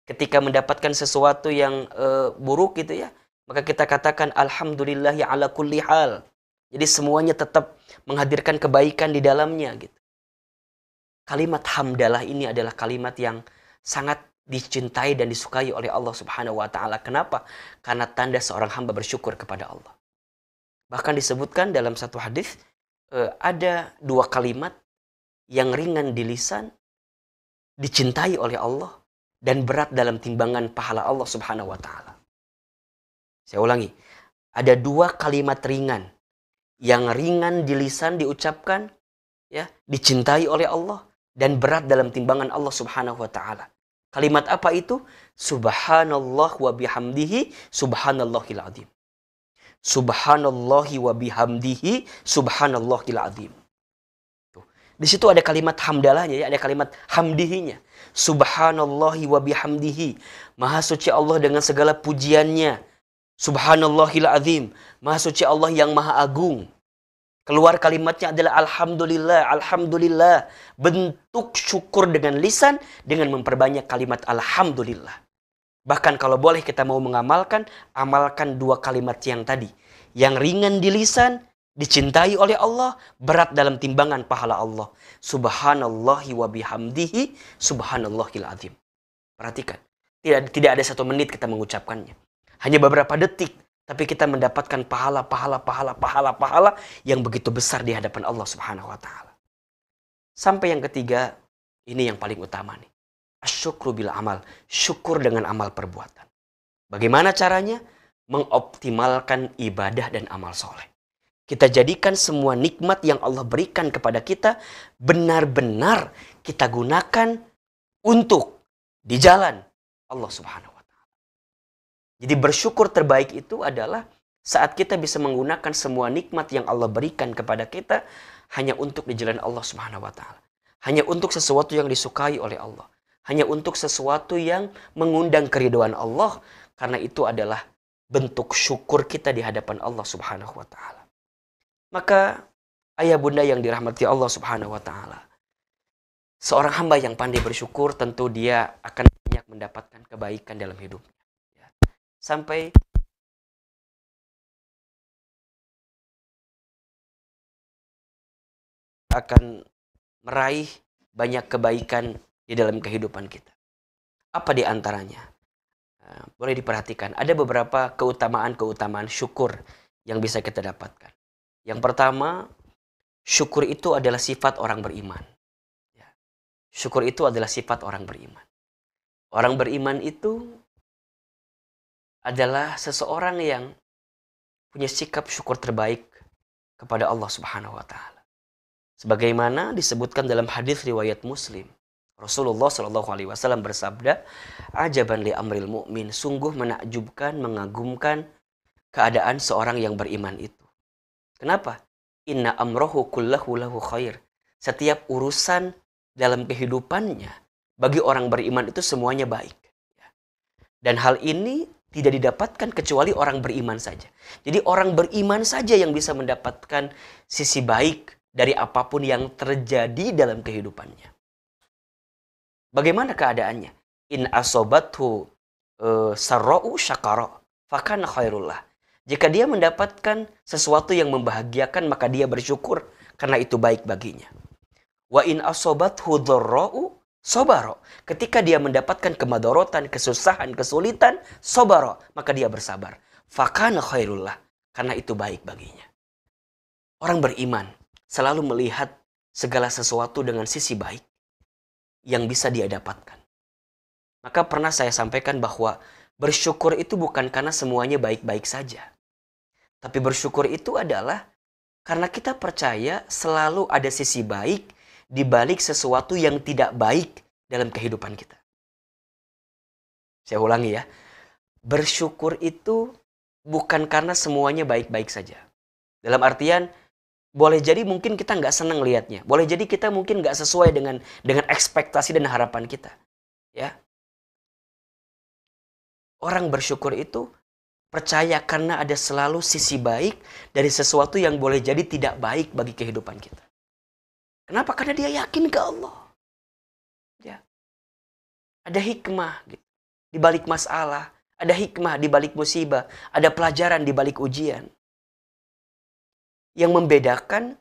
Ketika mendapatkan sesuatu yang buruk gitu ya, maka kita katakan alhamdulillahi ala kulli hal. Jadi semuanya tetap menghadirkan kebaikan di dalamnya gitu. Kalimat hamdalah ini adalah kalimat yang sangat dicintai dan disukai oleh Allah Subhanahu wa taala. Kenapa? Karena tanda seorang hamba bersyukur kepada Allah. Bahkan disebutkan dalam satu hadis ada dua kalimat yang ringan di lisan, dicintai oleh Allah, dan berat dalam timbangan pahala Allah Subhanahu wa taala. Saya ulangi. Ada dua kalimat ringan. Yang ringan di lisan diucapkan, ya, dicintai oleh Allah dan berat dalam timbangan Allah Subhanahu wa taala. Kalimat apa itu? Subhanallah wa bihamdihi subhanallahil azim. Subhanallahi wa bihamdihi subhanallahil azim. Di situ ada kalimat hamdalahnya, ya, ada kalimat hamdihinya. Subhanallahi wa bihamdihi. Maha suci Allah dengan segala pujiannya. Subhanallahil azim. Maha suci Allah yang maha agung. Keluar kalimatnya adalah alhamdulillah, alhamdulillah. Bentuk syukur dengan lisan dengan memperbanyak kalimat alhamdulillah. Bahkan kalau boleh kita mau mengamalkan, amalkan dua kalimat yang tadi. Yang ringan di lisan, dicintai oleh Allah, berat dalam timbangan pahala Allah. Subhanallahi wa bihamdihi subhanallahil azim. Perhatikan, tidak ada 1 menit kita mengucapkannya. Hanya beberapa detik, tapi kita mendapatkan pahala yang begitu besar di hadapan Allah Subhanahu wa taala. Sampai yang ketiga, ini yang paling utama nih. Asyukru bil amal, syukur dengan amal perbuatan. Bagaimana caranya? Mengoptimalkan ibadah dan amal soleh. Kita jadikan semua nikmat yang Allah berikan kepada kita benar-benar kita gunakan untuk di jalan Allah Subhanahu wa taala. Jadi bersyukur terbaik itu adalah saat kita bisa menggunakan semua nikmat yang Allah berikan kepada kita hanya untuk di jalan Allah Subhanahu wa taala. Hanya untuk sesuatu yang disukai oleh Allah. Hanya untuk sesuatu yang mengundang keridhaan Allah, karena itu adalah bentuk syukur kita di hadapan Allah Subhanahu wa taala. Maka ayah bunda yang dirahmati Allah Subhanahu wa taala, seorang hamba yang pandai bersyukur tentu dia akan banyak mendapatkan kebaikan dalam hidupnya. Sampai akan meraih banyak kebaikan di dalam kehidupan kita. Apa di antaranya? Boleh diperhatikan. Ada beberapa keutamaan-keutamaan syukur yang bisa kita dapatkan. Yang pertama, syukur itu adalah sifat orang beriman. Syukur itu adalah sifat orang beriman. Orang beriman itu adalah seseorang yang punya sikap syukur terbaik kepada Allah Subhanahu wa taala. Sebagaimana disebutkan dalam hadis riwayat Muslim, Rasulullah Shallallahu alaihi wasallam bersabda, "Ajaban li amril mu'min." Sungguh menakjubkan, mengagumkan keadaan seorang yang beriman itu. Kenapa? Inna amrohu kullahu lahu khair. Setiap urusan dalam kehidupannya bagi orang beriman itu semuanya baik. Dan hal ini tidak didapatkan kecuali orang beriman saja. Jadi orang beriman saja yang bisa mendapatkan sisi baik dari apapun yang terjadi dalam kehidupannya. Bagaimana keadaannya? In asobathu sarra'u syakara fakana khairullah. Jika dia mendapatkan sesuatu yang membahagiakan, maka dia bersyukur karena itu baik baginya. Wa in asobathu dharra'u sabara. Ketika dia mendapatkan kemadorotan, kesusahan, kesulitan, sabara, maka dia bersabar. Fakana khairullah, karena itu baik baginya. Orang beriman selalu melihat segala sesuatu dengan sisi baik yang bisa dia dapatkan. Maka pernah saya sampaikan bahwa bersyukur itu bukan karena semuanya baik-baik saja. Tapi bersyukur itu adalah karena kita percaya selalu ada sisi baik di balik sesuatu yang tidak baik dalam kehidupan kita. Saya ulangi ya. Bersyukur itu bukan karena semuanya baik-baik saja. Dalam artian, boleh jadi mungkin kita nggak senang lihatnya. Boleh jadi kita mungkin nggak sesuai dengan ekspektasi dan harapan kita. Ya. Orang bersyukur itu percaya karena ada selalu sisi baik dari sesuatu yang boleh jadi tidak baik bagi kehidupan kita. Kenapa? Karena dia yakin ke Allah. Ya. Ada hikmah gitu, di balik masalah, ada hikmah di balik musibah, ada pelajaran di balik ujian. Yang membedakan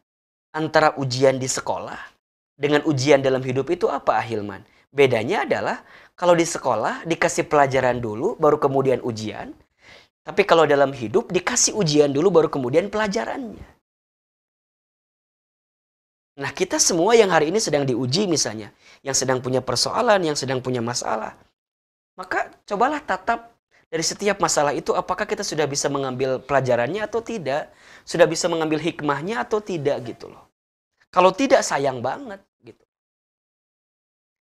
antara ujian di sekolah dengan ujian dalam hidup itu apa, Ahilman? Bedanya adalah kalau di sekolah dikasih pelajaran dulu, baru kemudian ujian. Tapi kalau dalam hidup dikasih ujian dulu, baru kemudian pelajarannya. Nah, kita semua yang hari ini sedang diuji misalnya, yang sedang punya persoalan, yang sedang punya masalah, maka cobalah tatap dari setiap masalah itu, apakah kita sudah bisa mengambil pelajarannya atau tidak, sudah bisa mengambil hikmahnya atau tidak gitu loh. Kalau tidak, sayang banget gitu.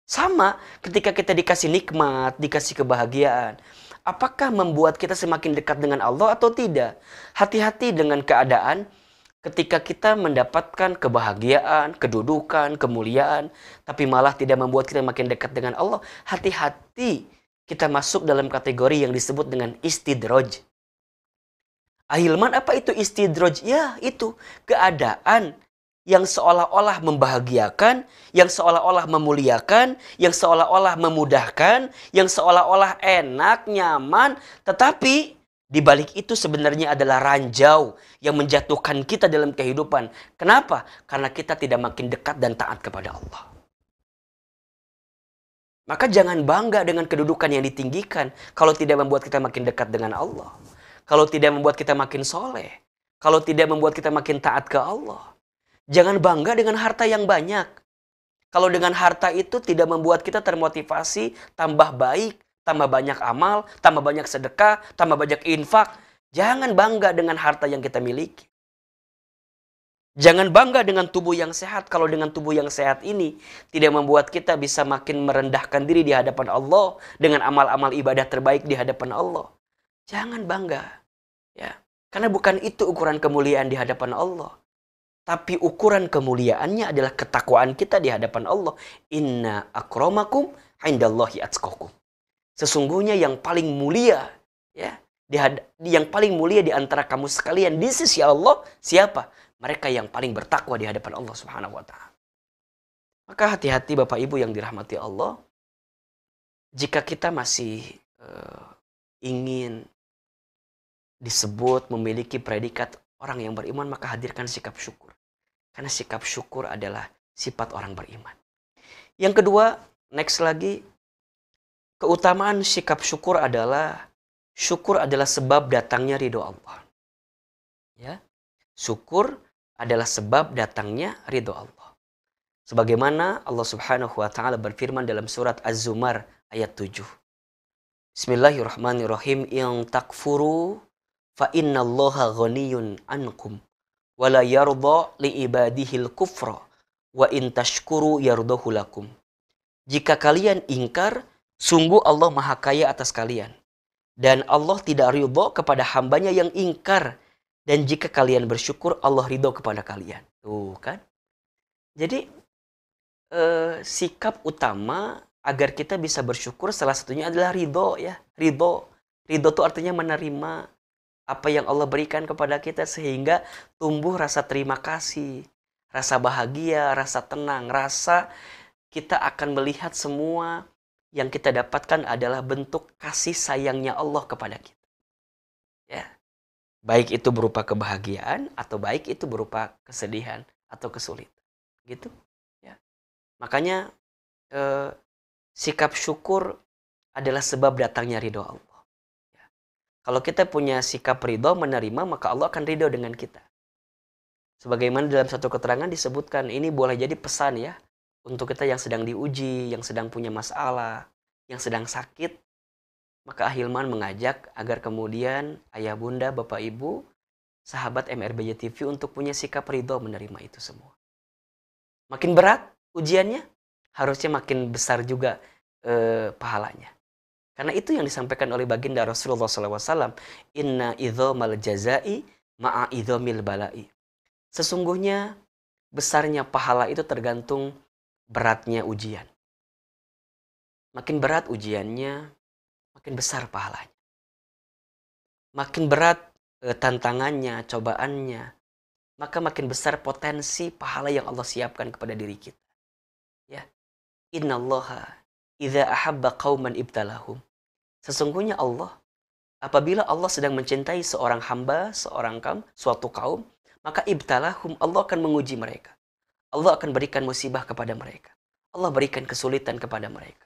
Sama ketika kita dikasih nikmat, dikasih kebahagiaan, apakah membuat kita semakin dekat dengan Allah atau tidak? Hati-hati dengan keadaan ketika kita mendapatkan kebahagiaan, kedudukan, kemuliaan, tapi malah tidak membuat kita makin dekat dengan Allah. Hati-hati kita masuk dalam kategori yang disebut dengan istidraj. Ahilman, apa itu istidraj? Ya, itu keadaan yang seolah-olah membahagiakan, yang seolah-olah memuliakan, yang seolah-olah memudahkan, yang seolah-olah enak, nyaman, tetapi di balik itu sebenarnya adalah ranjau yang menjatuhkan kita dalam kehidupan. Kenapa? Karena kita tidak makin dekat dan taat kepada Allah. Maka jangan bangga dengan kedudukan yang ditinggikan kalau tidak membuat kita makin dekat dengan Allah. Kalau tidak membuat kita makin soleh. Kalau tidak membuat kita makin taat ke Allah. Jangan bangga dengan harta yang banyak. Kalau dengan harta itu tidak membuat kita termotivasi, tambah baik, tambah banyak amal, tambah banyak sedekah, tambah banyak infak. Jangan bangga dengan harta yang kita miliki. Jangan bangga dengan tubuh yang sehat kalau dengan tubuh yang sehat ini tidak membuat kita bisa makin merendahkan diri di hadapan Allah dengan amal-amal ibadah terbaik di hadapan Allah. Jangan bangga. Ya. Karena bukan itu ukuran kemuliaan di hadapan Allah. Tapi ukuran kemuliaannya adalah ketakwaan kita di hadapan Allah. Inna akramakum indallahi atqakum. Sesungguhnya yang paling mulia, ya, yang paling mulia di antara kamu sekalian di sisi Allah siapa? Mereka yang paling bertakwa di hadapan Allah Subhanahu wa taala. Maka hati-hati Bapak Ibu yang dirahmati Allah, jika kita masih ingin disebut memiliki predikat orang yang beriman, maka hadirkan sikap syukur. Karena sikap syukur adalah sifat orang beriman. Yang kedua, next lagi, keutamaan sikap syukur adalah sebab datangnya ridho Allah. Ya. Syukur adalah sebab datangnya ridho Allah. Sebagaimana Allah Subhanahu wa taala berfirman dalam surat Az-Zumar ayat 7. Bismillahirrahmanirrahim. In takfuru fa innallaha ghaniyun ankum wa la yarda li ibadihil kufra wa in tashkuru yardahu lakum. Jika kalian ingkar, sungguh Allah Maha Kaya atas kalian, dan Allah tidak ridho kepada hambanya yang ingkar. Dan jika kalian bersyukur, Allah ridho kepada kalian. Tuh kan. Jadi sikap utama agar kita bisa bersyukur salah satunya adalah ridho, ya. Ridho itu artinya menerima apa yang Allah berikan kepada kita sehingga tumbuh rasa terima kasih, rasa bahagia, rasa tenang, rasa kita akan melihat semua yang kita dapatkan adalah bentuk kasih sayangnya Allah kepada kita. Ya. Baik itu berupa kebahagiaan atau baik itu berupa kesedihan atau kesulitan. Gitu. Ya. Makanya eh, sikap syukur adalah sebab datangnya ridho Allah. Ya. Kalau kita punya sikap ridho menerima, maka Allah akan ridho dengan kita. Sebagaimana dalam satu keterangan disebutkan, ini boleh jadi pesan ya, untuk kita yang sedang diuji, yang sedang punya masalah, yang sedang sakit, maka Ahilman mengajak agar kemudian ayah bunda, bapak ibu, sahabat MRBJ TV untuk punya sikap ridho menerima itu semua. Makin berat ujiannya, harusnya makin besar juga pahalanya. Karena itu yang disampaikan oleh baginda Rasulullah SAW. Inna idhomal jazai ma'a idhomil balai. Sesungguhnya besarnya pahala itu tergantung beratnya ujian. Makin berat ujiannya, makin besar pahalanya. Makin berat tantangannya, cobaannya, maka makin besar potensi pahala yang Allah siapkan kepada diri kita. Ya. Innallaha idza ahabba qauman ibtalahum. Sesungguhnya Allah, apabila Allah sedang mencintai seorang hamba, suatu kaum, maka ibtalahum, Allah akan menguji mereka. Allah akan berikan musibah kepada mereka. Allah berikan kesulitan kepada mereka.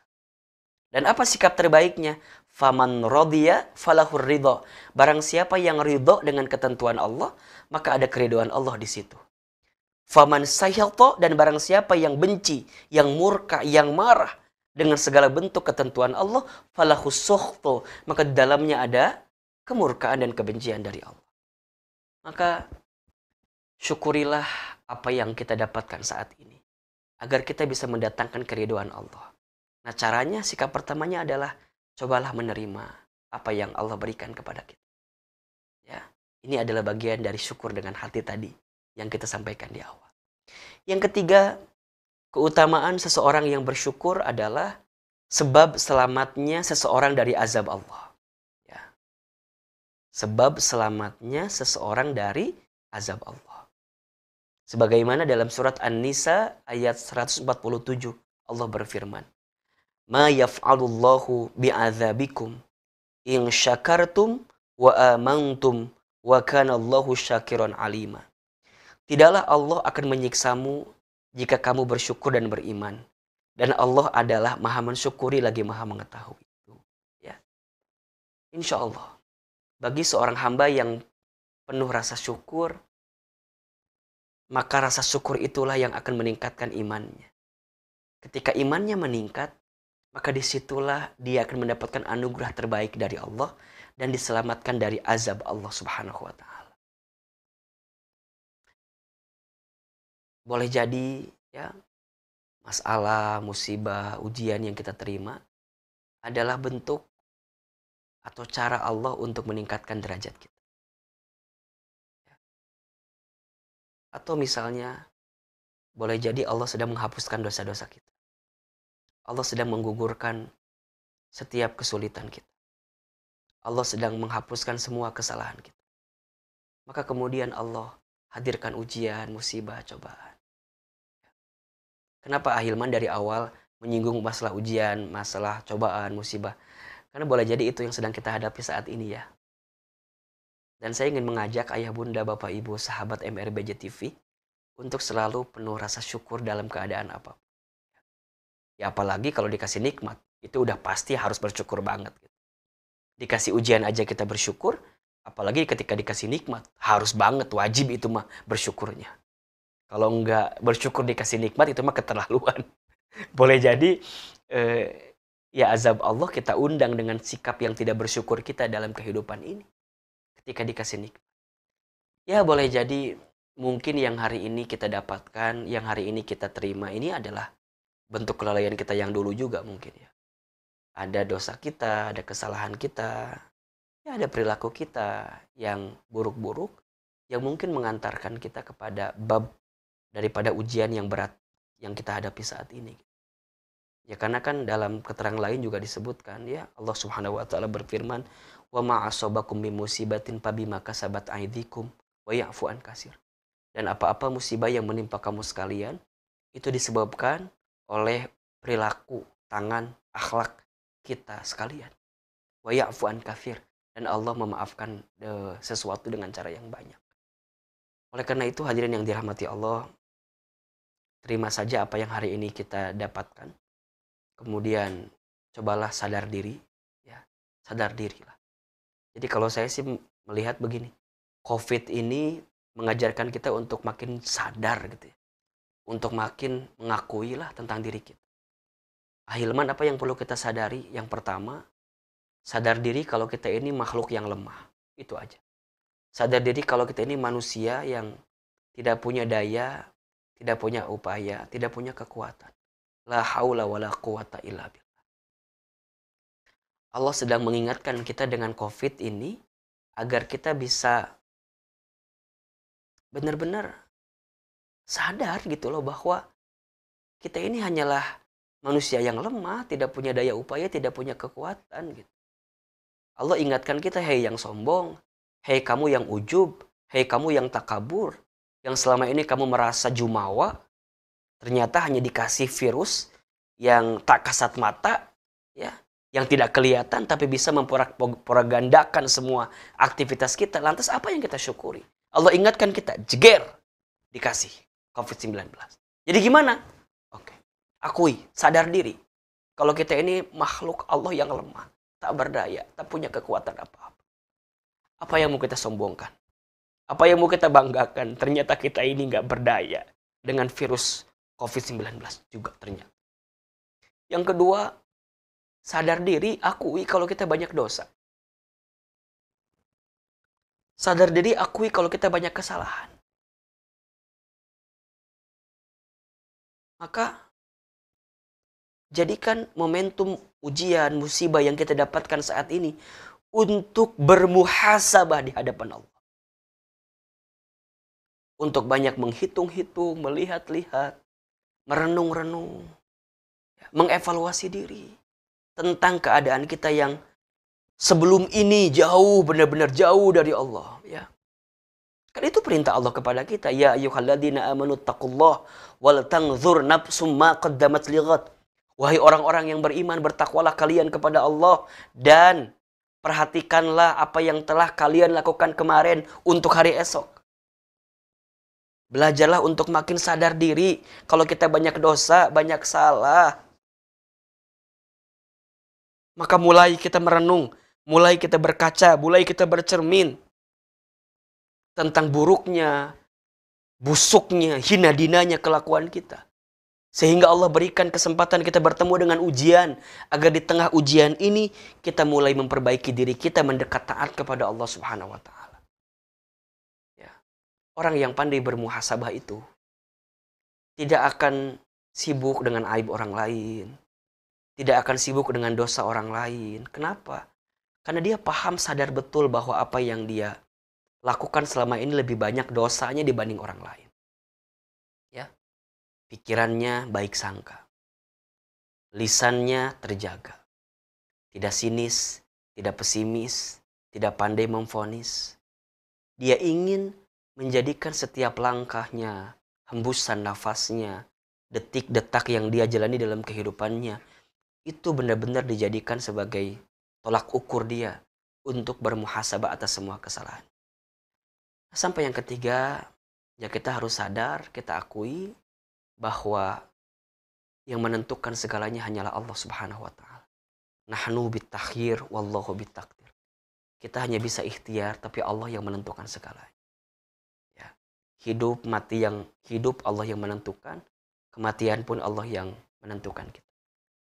Dan apa sikap terbaiknya? Faman radiya falahur ridho. Barang siapa yang ridho dengan ketentuan Allah, maka ada keridhaan Allah di situ. Faman sahyata, dan barang siapa yang benci, yang murka, yang marah dengan segala bentuk ketentuan Allah, falahus sukhto, maka di dalamnya ada kemurkaan dan kebencian dari Allah. Maka syukurilah apa yang kita dapatkan saat ini, agar kita bisa mendatangkan keridhaan Allah. Nah, caranya, sikap pertamanya adalah cobalah menerima apa yang Allah berikan kepada kita. Ya, ini adalah bagian dari syukur dengan hati tadi yang kita sampaikan di awal. Yang ketiga, keutamaan seseorang yang bersyukur adalah sebab selamatnya seseorang dari azab Allah. Ya. Sebab selamatnya seseorang dari azab Allah. Sebagaimana dalam surat An-Nisa ayat 147, Allah berfirman, Ma yaf'alullahu bi'adzabikum in syakartum wa amantum wa kana Allahu syakiran alima. Tidaklah Allah akan menyiksamu jika kamu bersyukur dan beriman. Dan Allah adalah Maha mensyukuri lagi Maha mengetahui. Ya. Insya Allah, bagi seorang hamba yang penuh rasa syukur, maka rasa syukur itulah yang akan meningkatkan imannya. Ketika imannya meningkat, maka disitulah dia akan mendapatkan anugerah terbaik dari Allah dan diselamatkan dari azab Allah Subhanahu wa ta'ala. Boleh jadi ya, masalah, musibah, ujian yang kita terima adalah bentuk atau cara Allah untuk meningkatkan derajat kita. Atau misalnya boleh jadi Allah sedang menghapuskan dosa-dosa kita. Allah sedang menggugurkan setiap kesulitan kita. Allah sedang menghapuskan semua kesalahan kita. Maka kemudian Allah hadirkan ujian, musibah, cobaan. Kenapa Ahilman dari awal menyinggung masalah ujian, masalah cobaan, musibah? Karena boleh jadi itu yang sedang kita hadapi saat ini ya. Dan saya ingin mengajak ayah bunda, bapak ibu, sahabat MRBJ TV untuk selalu penuh rasa syukur dalam keadaan apapun. Ya apalagi kalau dikasih nikmat, itu udah pasti harus bersyukur banget. Dikasih ujian aja kita bersyukur, apalagi ketika dikasih nikmat, harus banget, wajib itu mah bersyukurnya. Kalau enggak bersyukur dikasih nikmat, itu mah keterlaluan. Boleh jadi ya azab Allah kita undang dengan sikap yang tidak bersyukur kita dalam kehidupan ini. Ketika dikasih nikmat. Ya boleh jadi mungkin yang hari ini kita dapatkan, yang hari ini kita terima, ini adalah bentuk kelalaian kita yang dulu juga mungkin ya. Ada dosa kita, ada kesalahan kita, ya ada perilaku kita yang buruk-buruk, yang mungkin mengantarkan kita kepada bab daripada ujian yang berat yang kita hadapi saat ini. Ya karena kan dalam keterangan lain juga disebutkan ya, Allah Subhanahu wa taala berfirman, "Wa ma asabakum min musibatin fabima kasabat aydikum wa ya'fu an katsir." Dan apa-apa musibah yang menimpa kamu sekalian itu disebabkan oleh perilaku, tangan, akhlak kita sekalian. Wa ya'fu an katsir, dan Allah memaafkan sesuatu dengan cara yang banyak. Oleh karena itu hadirin yang dirahmati Allah, terima saja apa yang hari ini kita dapatkan. Kemudian cobalah sadar diri, ya, sadar dirilah. Jadi kalau saya sih melihat begini, COVID ini mengajarkan kita untuk makin sadar gitu ya, untuk makin mengakui lah tentang diri kita. Ahilman, apa yang perlu kita sadari? Yang pertama, sadar diri kalau kita ini makhluk yang lemah. Itu aja. Sadar diri kalau kita ini manusia yang tidak punya daya, tidak punya upaya, tidak punya kekuatan. La haula wa la quwata illa billah. Allah sedang mengingatkan kita dengan COVID ini agar kita bisa benar-benar sadar gitu loh bahwa kita ini hanyalah manusia yang lemah, tidak punya daya upaya, tidak punya kekuatan gitu. Allah ingatkan kita, hei yang sombong, hei kamu yang ujub, hei kamu yang takabur, yang selama ini kamu merasa jumawa, ternyata hanya dikasih virus yang tak kasat mata, ya, yang tidak kelihatan tapi bisa mempropagandakan semua aktivitas kita. Lantas apa yang kita syukuri? Allah ingatkan kita, jeger, dikasih COVID-19. Jadi gimana? Oke, akui, sadar diri. Kalau kita ini makhluk Allah yang lemah, tak berdaya, tak punya kekuatan apa-apa. Apa yang mau kita sombongkan? Apa yang mau kita banggakan? Ternyata kita ini nggak berdaya dengan virus COVID-19 juga ternyata. Yang kedua, sadar diri, akui kalau kita banyak dosa. Sadar diri, akui kalau kita banyak kesalahan. Maka jadikan momentum ujian, musibah yang kita dapatkan saat ini untuk bermuhasabah di hadapan Allah. Untuk banyak menghitung-hitung, melihat-lihat, merenung-renung, mengevaluasi diri tentang keadaan kita yang sebelum ini jauh, benar-benar jauh dari Allah. Ya. Kan itu perintah Allah kepada kita. Ya ayyuhalladzina amanu taqullah wal tanzur nafsum ma qaddamat lighat. Wahai orang-orang yang beriman, bertakwalah kalian kepada Allah dan perhatikanlah apa yang telah kalian lakukan kemarin untuk hari esok. Belajarlah untuk makin sadar diri kalau kita banyak dosa, banyak salah. Maka mulai kita merenung, mulai kita berkaca, mulai kita bercermin tentang buruknya, busuknya, hina dinanya kelakuan kita. Sehingga Allah berikan kesempatan kita bertemu dengan ujian. Agar di tengah ujian ini kita mulai memperbaiki diri kita, mendekat taat kepada Allah Subhanahu wa ta'ala. Ya. Orang yang pandai bermuhasabah itu tidak akan sibuk dengan aib orang lain. Tidak akan sibuk dengan dosa orang lain. Kenapa? Karena dia paham, sadar betul bahwa apa yang dia lakukan selama ini lebih banyak dosanya dibanding orang lain. Ya. Pikirannya baik sangka. Lisannya terjaga. Tidak sinis, tidak pesimis, tidak pandai memvonis. Dia ingin menjadikan setiap langkahnya, hembusan nafasnya, detik-detak yang dia jalani dalam kehidupannya, itu benar-benar dijadikan sebagai tolak ukur dia untuk bermuhasabah atas semua kesalahan. Sampai yang ketiga, ya kita harus sadar, kita akui bahwa yang menentukan segalanya hanyalah Allah Subhanahu wa ta'ala. Nahnu bitakhir wallahu bitakdir. Kita hanya bisa ikhtiar, tapi Allah yang menentukan segalanya. Ya. Hidup, mati, yang hidup Allah yang menentukan, kematian pun Allah yang menentukan kita.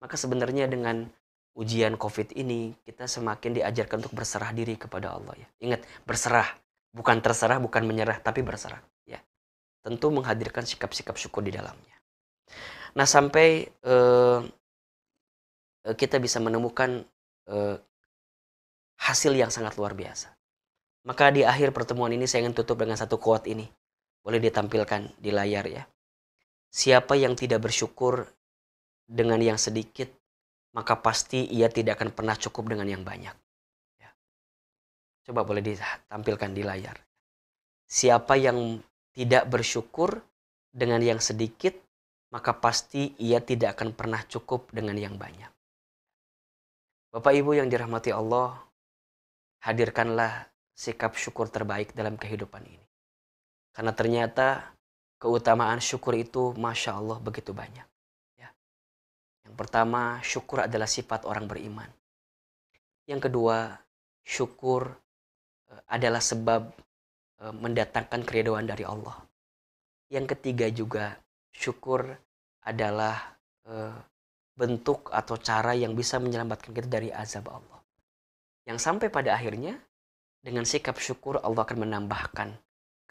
Maka sebenarnya dengan ujian COVID ini, kita semakin diajarkan untuk berserah diri kepada Allah. Ya. Ingat, berserah. Bukan terserah, bukan menyerah, tapi berserah. Ya. Tentu menghadirkan sikap-sikap syukur di dalamnya. Nah, sampai kita bisa menemukan hasil yang sangat luar biasa. Maka di akhir pertemuan ini saya ingin tutup dengan satu quote ini. Boleh ditampilkan di layar ya. Siapa yang tidak bersyukur dengan yang sedikit, maka pasti ia tidak akan pernah cukup dengan yang banyak. Ya. Coba boleh ditampilkan di layar. Siapa yang tidak bersyukur dengan yang sedikit, maka pasti ia tidak akan pernah cukup dengan yang banyak. Bapak Ibu yang dirahmati Allah, hadirkanlah sikap syukur terbaik dalam kehidupan ini. Karena ternyata keutamaan syukur itu Masya Allah begitu banyak. Ya. Yang pertama, syukur adalah sifat orang beriman. Yang kedua, syukur adalah sebab mendatangkan keridhaan dari Allah. Yang ketiga juga, syukur adalah bentuk atau cara yang bisa menyelamatkan kita dari azab Allah. Yang sampai pada akhirnya, dengan sikap syukur Allah akan menambahkan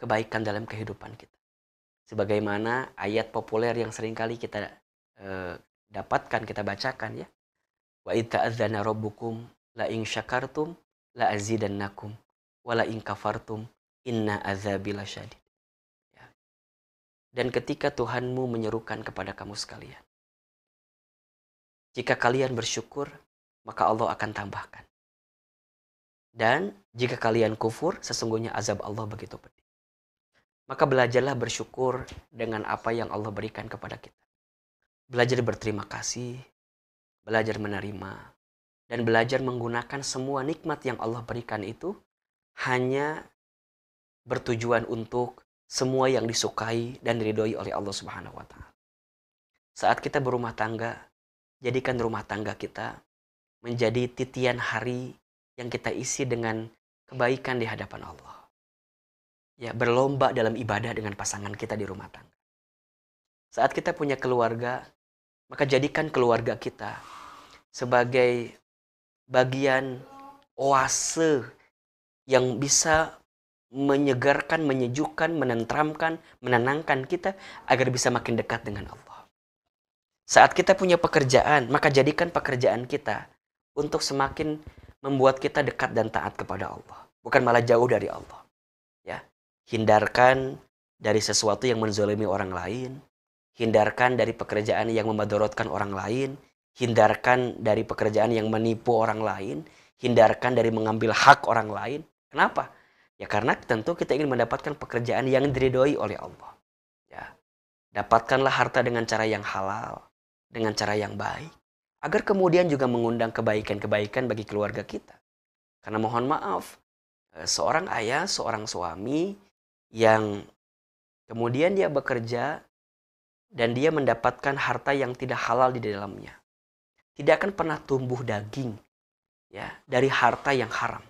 kebaikan dalam kehidupan kita. Sebagaimana ayat populer yang seringkali kita dapatkan, kita bacakan ya. Wa idza adzana rabbukum la in syakartum la azidannakum wa la in kafartum inna azabi lasyadid. Ya. Dan ketika Tuhanmu menyerukan kepada kamu sekalian, jika kalian bersyukur, maka Allah akan tambahkan. Dan jika kalian kufur, sesungguhnya azab Allah begitu pedih. Maka belajarlah bersyukur dengan apa yang Allah berikan kepada kita. Belajar berterima kasih, belajar menerima, dan belajar menggunakan semua nikmat yang Allah berikan itu hanya bertujuan untuk semua yang disukai dan diridhoi oleh Allah Subhanahu wa taala. Saat kita berumah tangga, jadikan rumah tangga kita menjadi titian hari yang kita isi dengan kebaikan di hadapan Allah. Ya, berlomba dalam ibadah dengan pasangan kita di rumah tangga. Saat kita punya keluarga, maka jadikan keluarga kita sebagai bagian oase yang bisa menyegarkan, menyejukkan, menenteramkan, menenangkan kita agar bisa makin dekat dengan Allah. Saat kita punya pekerjaan, maka jadikan pekerjaan kita untuk semakin membuat kita dekat dan taat kepada Allah, bukan malah jauh dari Allah. Ya, hindarkan dari sesuatu yang menzalimi orang lain, hindarkan dari pekerjaan yang memadorotkan orang lain, hindarkan dari pekerjaan yang menipu orang lain, hindarkan dari mengambil hak orang lain. Kenapa? Ya karena tentu kita ingin mendapatkan pekerjaan yang diridhoi oleh Allah. Ya, dapatkanlah harta dengan cara yang halal, dengan cara yang baik, agar kemudian juga mengundang kebaikan-kebaikan bagi keluarga kita. Karena mohon maaf, seorang ayah, seorang suami yang kemudian dia bekerja dan dia mendapatkan harta yang tidak halal di dalamnya, tidak akan pernah tumbuh daging ya dari harta yang haram.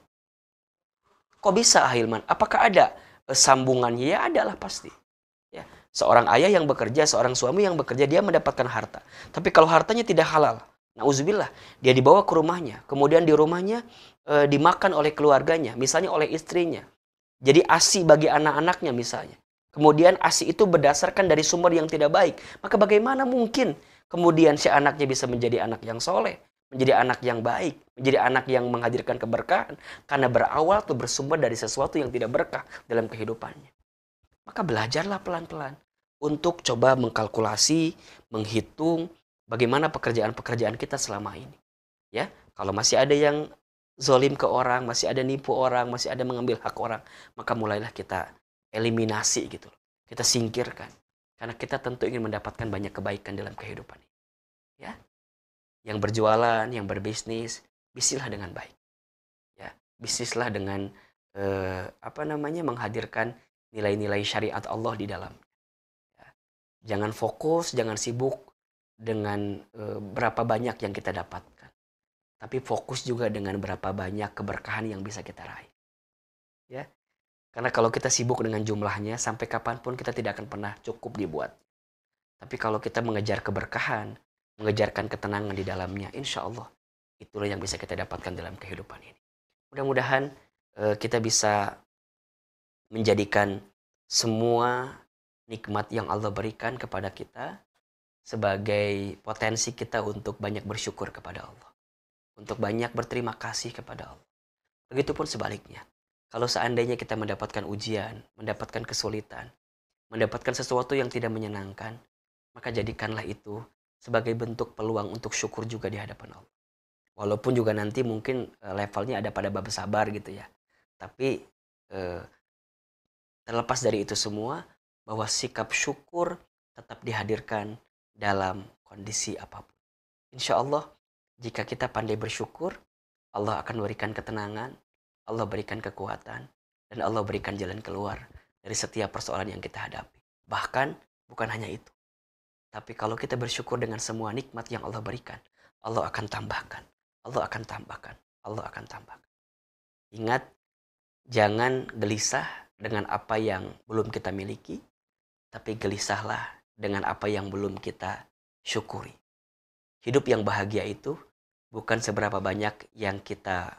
Kok bisa, Ahilman? Apakah ada sambungannya? Ya adalah pasti. Ya, seorang ayah yang bekerja, seorang suami yang bekerja, dia mendapatkan harta. Tapi kalau hartanya tidak halal, nauzubillah, dia dibawa ke rumahnya, kemudian di rumahnya dimakan oleh keluarganya, misalnya oleh istrinya. Jadi ASI bagi anak-anaknya misalnya. Kemudian ASI itu berdasarkan dari sumber yang tidak baik. Maka bagaimana mungkin kemudian si anaknya bisa menjadi anak yang soleh, menjadi anak yang baik, menjadi anak yang menghadirkan keberkahan. Karena berawal atau bersumber dari sesuatu yang tidak berkah dalam kehidupannya. Maka belajarlah pelan-pelan untuk coba mengkalkulasi, menghitung bagaimana pekerjaan-pekerjaan kita selama ini. Ya, kalau masih ada yang zolim ke orang, masih ada nipu orang, masih ada mengambil hak orang, maka mulailah kita eliminasi gitu. Kita singkirkan. Karena kita tentu ingin mendapatkan banyak kebaikan dalam kehidupan ini. Ya. Yang berjualan, yang berbisnis, bisnislah dengan baik. Ya, bisnislah dengan menghadirkan nilai-nilai syariat Allah di dalam. Ya. Jangan fokus, jangan sibuk dengan berapa banyak yang kita dapatkan. Tapi fokus juga dengan berapa banyak keberkahan yang bisa kita raih. Ya. Karena kalau kita sibuk dengan jumlahnya, sampai kapanpun kita tidak akan pernah cukup dibuat. Tapi kalau kita mengejar keberkahan, mengejarkan ketenangan di dalamnya, insya Allah itulah yang bisa kita dapatkan dalam kehidupan ini. Mudah-mudahan kita bisa menjadikan semua nikmat yang Allah berikan kepada kita sebagai potensi kita untuk banyak bersyukur kepada Allah. Untuk banyak berterima kasih kepada Allah. Begitupun sebaliknya. Kalau seandainya kita mendapatkan ujian, mendapatkan kesulitan, mendapatkan sesuatu yang tidak menyenangkan, maka jadikanlah itu sebagai bentuk peluang untuk syukur juga di hadapan Allah. Walaupun juga nanti mungkin levelnya ada pada bab sabar gitu ya. Tapi terlepas dari itu semua, bahwa sikap syukur tetap dihadirkan dalam kondisi apapun. Insya Allah, jika kita pandai bersyukur, Allah akan berikan ketenangan, Allah berikan kekuatan, dan Allah berikan jalan keluar dari setiap persoalan yang kita hadapi. Bahkan bukan hanya itu. Tapi kalau kita bersyukur dengan semua nikmat yang Allah berikan, Allah akan tambahkan. Allah akan tambahkan. Allah akan tambahkan. Ingat, jangan gelisah dengan apa yang belum kita miliki, tapi gelisahlah dengan apa yang belum kita syukuri. Hidup yang bahagia itu bukan seberapa banyak yang kita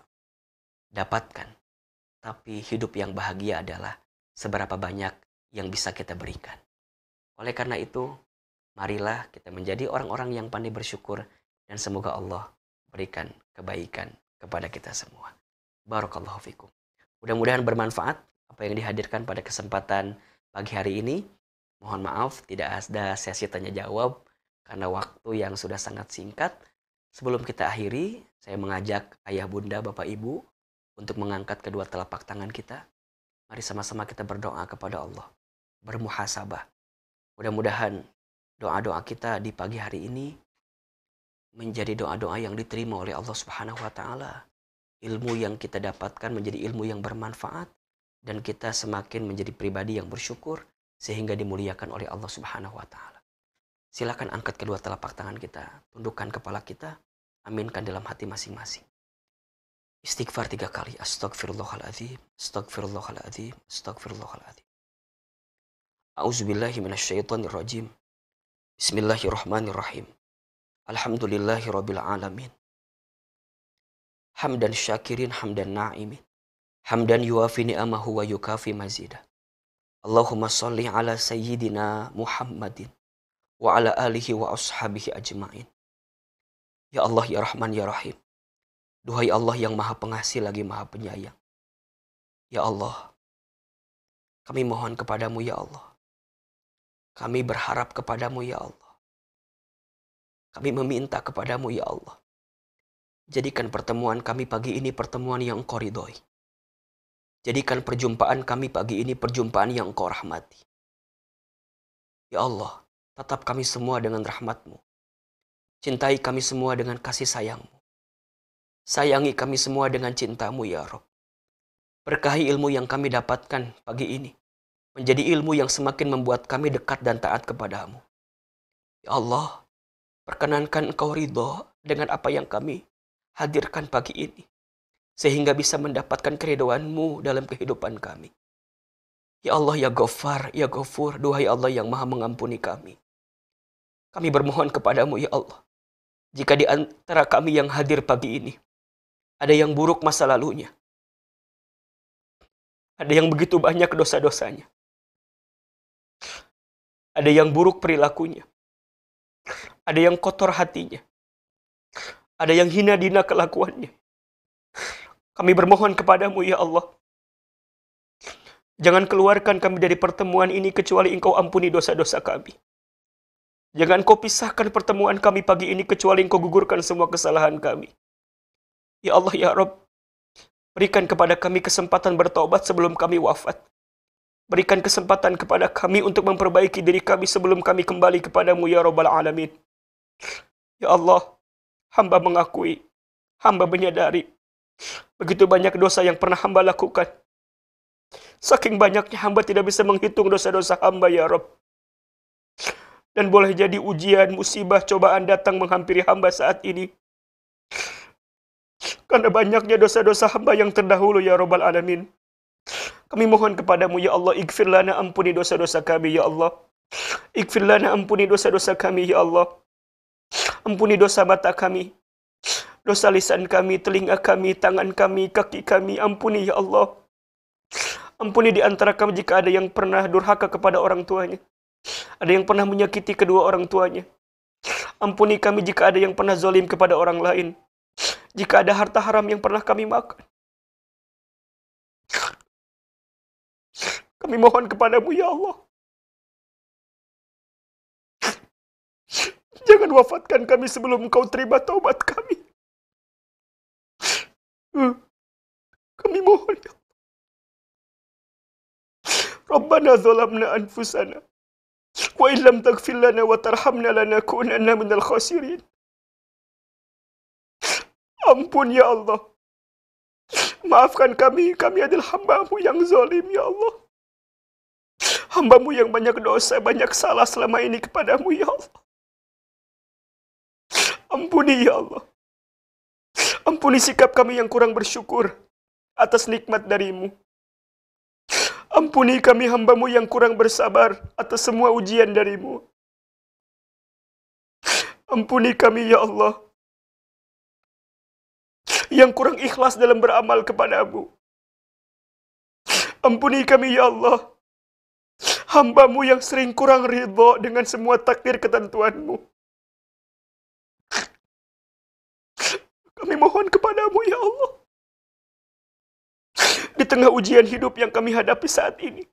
dapatkan, tapi hidup yang bahagia adalah seberapa banyak yang bisa kita berikan. Oleh karena itu, marilah kita menjadi orang-orang yang pandai bersyukur dan semoga Allah berikan kebaikan kepada kita semua. Barakallahu fikum. Mudah-mudahan bermanfaat apa yang dihadirkan pada kesempatan pagi hari ini. Mohon maaf tidak ada sesi tanya jawab karena waktu yang sudah sangat singkat. Sebelum kita akhiri, saya mengajak ayah bunda bapak ibu untuk mengangkat kedua telapak tangan kita. Mari sama-sama kita berdoa kepada Allah. Bermuhasabah. Mudah-mudahan doa-doa kita di pagi hari ini menjadi doa-doa yang diterima oleh Allah Subhanahu wa taala. Ilmu yang kita dapatkan menjadi ilmu yang bermanfaat dan kita semakin menjadi pribadi yang bersyukur sehingga dimuliakan oleh Allah Subhanahu wa taala. Silakan angkat kedua telapak tangan kita, tundukkan kepala kita, aminkan dalam hati masing-masing. Istighfar 3 kali. Astagfirullahaladzim, astagfirullahaladzim, astagfirullahaladzim. A'udzubillahi minasyaitonirrajim. Bismillahirrahmanirrahim. Alhamdulillahirabbil alamin. Hamdan syakirin, hamdan na'imin. Hamdan yuafi ni'amahu wa yukafi mazidah. Allahumma salli ala sayyidina Muhammadin wa ala alihi wa ashabihi ajma'in. Ya Allah, ya Rahman, ya Rahim. Duhai Allah yang maha pengasih lagi maha penyayang. Ya Allah, kami mohon kepadamu ya Allah. Kami berharap kepadamu ya Allah. Kami meminta kepadamu ya Allah. Jadikan pertemuan kami pagi ini pertemuan yang Engkau ridhoi. Jadikan perjumpaan kami pagi ini perjumpaan yang Engkau rahmati. Ya Allah, tatap kami semua dengan rahmat-Mu. Cintai kami semua dengan kasih sayang-Mu. Sayangi kami semua dengan cinta-Mu ya Rabb. Berkahi ilmu yang kami dapatkan pagi ini. Menjadi ilmu yang semakin membuat kami dekat dan taat kepadamu. Ya Allah, perkenankan Engkau ridho dengan apa yang kami hadirkan pagi ini. Sehingga bisa mendapatkan keridhaan-Mu dalam kehidupan kami. Ya Allah, ya Ghaffar, ya Ghafur, duhai Allah yang maha mengampuni kami. Kami bermohon kepadamu ya Allah. Jika di antara kami yang hadir pagi ini, ada yang buruk masa lalunya. Ada yang begitu banyak dosa-dosanya. Ada yang buruk perilakunya. Ada yang kotor hatinya. Ada yang hina dina kelakuannya. Kami bermohon kepadamu ya Allah. Jangan keluarkan kami dari pertemuan ini kecuali Engkau ampuni dosa-dosa kami. Jangan Kau pisahkan pertemuan kami pagi ini kecuali Engkau gugurkan semua kesalahan kami. Ya Allah ya Rabb, berikan kepada kami kesempatan bertaubat sebelum kami wafat. Berikan kesempatan kepada kami untuk memperbaiki diri kami sebelum kami kembali kepadamu ya Rabbal Alamin. Ya Allah, hamba mengakui, hamba menyadari, begitu banyak dosa yang pernah hamba lakukan. Saking banyaknya hamba tidak bisa menghitung dosa-dosa hamba ya Rabb. Dan boleh jadi ujian, musibah, cobaan datang menghampiri hamba saat ini. Karena banyaknya dosa-dosa hamba yang terdahulu ya Rabbal Alamin. Kami mohon kepadamu ya Allah, ighfir lana, ampuni dosa-dosa kami ya Allah. Ighfir lana, ampuni dosa-dosa kami ya Allah. Ampuni dosa mata kami, dosa lisan kami, telinga kami, tangan kami, kaki kami. Ampuni ya Allah. Ampuni di antara kami jika ada yang pernah durhaka kepada orang tuanya. Ada yang pernah menyakiti kedua orang tuanya. Ampuni kami jika ada yang pernah zalim kepada orang lain. Jika ada harta haram yang pernah kami makan. Kami mohon kepadamu ya Allah. Jangan wafatkan kami sebelum Engkau terima taubat kami. Kami mohon ya Allah. Rabbana zalamna anfusana. Wa illam taghfir lana wa tarhamna lanakunanna minal khasirin. Ampun ya Allah. Maafkan kami adalah hamba-Mu yang zalim ya Allah. Hamba-Mu yang banyak dosa, banyak salah selama ini kepadamu ya Allah. Ampuni ya Allah. Ampuni sikap kami yang kurang bersyukur atas nikmat dari-Mu. Ampuni kami hamba-Mu yang kurang bersabar atas semua ujian dari-Mu. Ampuni kami ya Allah yang kurang ikhlas dalam beramal kepadamu. Ampuni kami ya Allah, hamba-Mu yang sering kurang ridho dengan semua takdir ketentuan-Mu. Kami mohon kepadamu ya Allah, di tengah ujian hidup yang kami hadapi saat ini,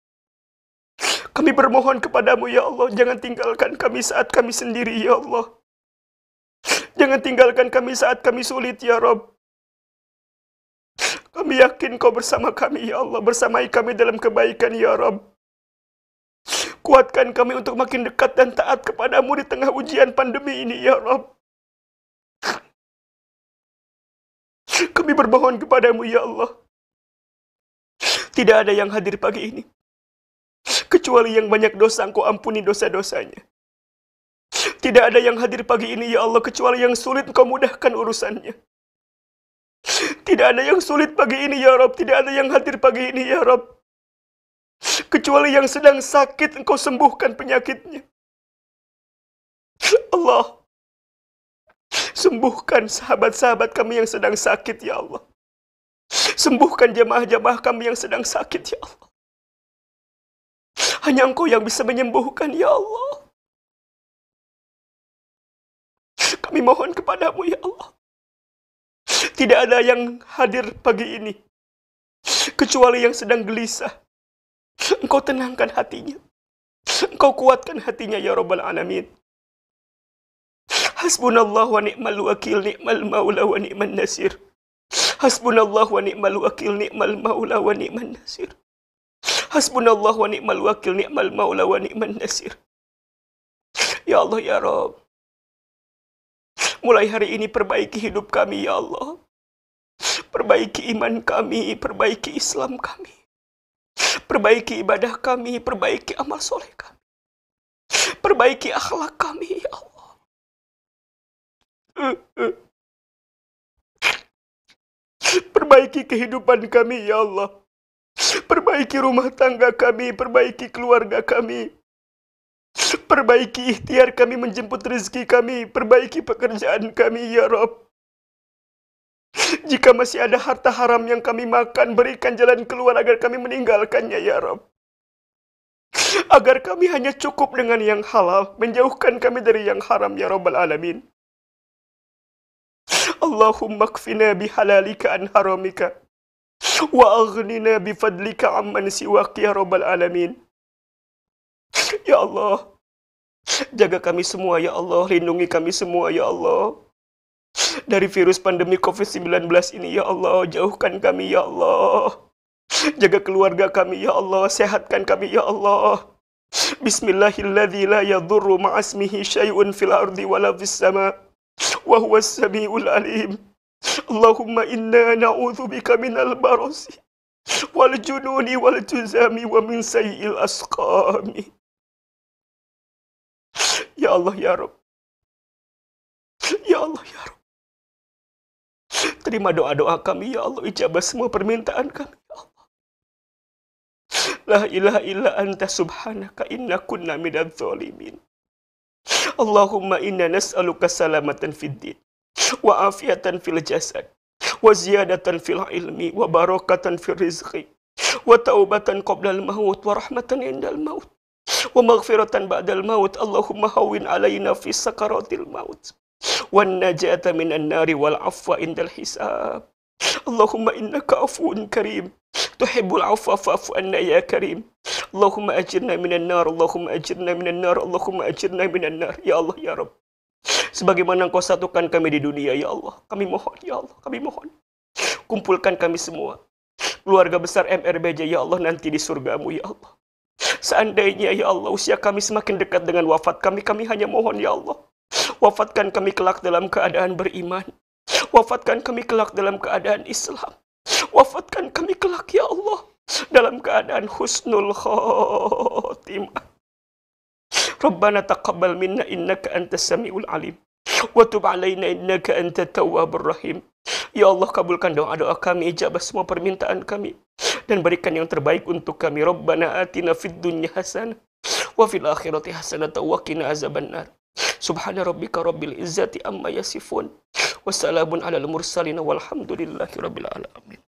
kami bermohon kepadamu ya Allah, jangan tinggalkan kami saat kami sendiri ya Allah. Jangan tinggalkan kami saat kami sulit ya Rabb. Kami yakin Kau bersama kami ya Allah, bersamai kami dalam kebaikan ya Rabb. Kuatkan kami untuk makin dekat dan taat kepadamu di tengah ujian pandemi ini ya Rabb. Kami bermohon kepadamu ya Allah, tidak ada yang hadir pagi ini kecuali yang banyak dosa, Engkau ampuni dosa-dosanya. Tidak ada yang hadir pagi ini ya Allah kecuali yang sulit Engkau mudahkan urusannya. Tidak ada yang sulit pagi ini ya Rabb, tidak ada yang hadir pagi ini ya Rabb kecuali yang sedang sakit Engkau sembuhkan penyakitnya. Allah, sembuhkan sahabat-sahabat kami yang sedang sakit ya Allah. Sembuhkan jemaah-jemaah kami yang sedang sakit ya Allah. Hanya Engkau yang bisa menyembuhkan ya Allah. Kami mohon kepadamu ya Allah, tidak ada yang hadir pagi ini kecuali yang sedang gelisah. Engkau tenangkan hatinya, Engkau kuatkan hatinya ya Rabbal Alamin. Hasbunallah wa ni'mal wakil, ni'mal maula wa ni'man nasir. Hasbunallah wa ni'mal wakil, ni'mal maula wa ni'man nasir. Hasbunallah wa ni'mal wakil, ni'mal maula wa ni'man nasir. Ya Allah ya Rabb, mulai hari ini perbaiki hidup kami ya Allah. Perbaiki iman kami, perbaiki Islam kami. Perbaiki ibadah kami, perbaiki amal soleh kami. Perbaiki akhlak kami ya Allah. Perbaiki kehidupan kami ya Allah. Perbaiki rumah tangga kami, perbaiki keluarga kami. Perbaiki ikhtiar kami menjemput rezeki kami, perbaiki pekerjaan kami ya Rabb. Jika masih ada harta haram yang kami makan, berikan jalan keluar agar kami meninggalkannya ya Rabb. Agar kami hanya cukup dengan yang halal, menjauhkan kami dari yang haram ya Rabbal Alamin. Allahumma kfina bihalalika an haramika, wa aghnina bifadlika amman siwak ya Rabbal Alamin. Ya Allah, jaga kami semua ya Allah, lindungi kami semua ya Allah dari virus pandemi COVID-19 ini ya Allah. Jauhkan kami ya Allah, jaga keluarga kami ya Allah, sehatkan kami ya Allah. Bismillahilladzi la yadurru ma'asmihi syai'un fil ardi wala fis sama' wa huwas samiul alim. Allahumma inna na'udzubika minal barasi wal jununi wal juzami wa min sayyi'il asqami. Ya Allah ya Rabb, ya Allah ya Rabb, terima doa-doa kami ya Allah, ijabah semua permintaan kami ya Allah. La ilaha illa anta subhanaka inna kunna minadz zalimin. Allahumma inna nas'aluka salamatan fid din wa afiatan fil jasad wa ziyadatan fil ilmi wa barakatan fil rizqi wa taubatan qabla al maut wa rahmatan indal maut wa maghfiratan ba'dal maut. Allahumma hawwin alaina fi sakaratil maut wan najata minan nari wal afwa indal hisab. Allahumma innaka afuwun karim tuhibbul afwa fa'fu anna ya karim. Allahumma ajirna minan nar, Allahumma ajirna minan nar, Allahumma ajirna minan nar. Ya Allah ya Rabb, sebagaimana Engkau satukan kami di dunia ya Allah, kami mohon ya Allah, kami mohon kumpulkan kami semua, keluarga besar MRBJ ya Allah, nanti di surga-Mu ya Allah. Seandainya ya Allah usia kami semakin dekat dengan wafat kami, kami hanya mohon ya Allah, wafatkan kami kelak dalam keadaan beriman, wafatkan kami kelak dalam keadaan Islam, wafatkan kami kelak ya Allah dalam keadaan husnul khotimah. khatimah. Rabbana taqabbal minna innaka antas samiul alim. Wa tub alaina innaka antat tawwabur rahim. Ya Allah, kabulkan doa-doa kami, ijabah semua permintaan kami, dan berikan yang terbaik untuk kami. Rabbana atina fid dunya hasanah wa fil akhirati hasanah wa qina azabannar. Subhana rabbika rabbil izzati amma yasifun. Wassalamun alal mursalin walhamdulillahi rabbil alamin.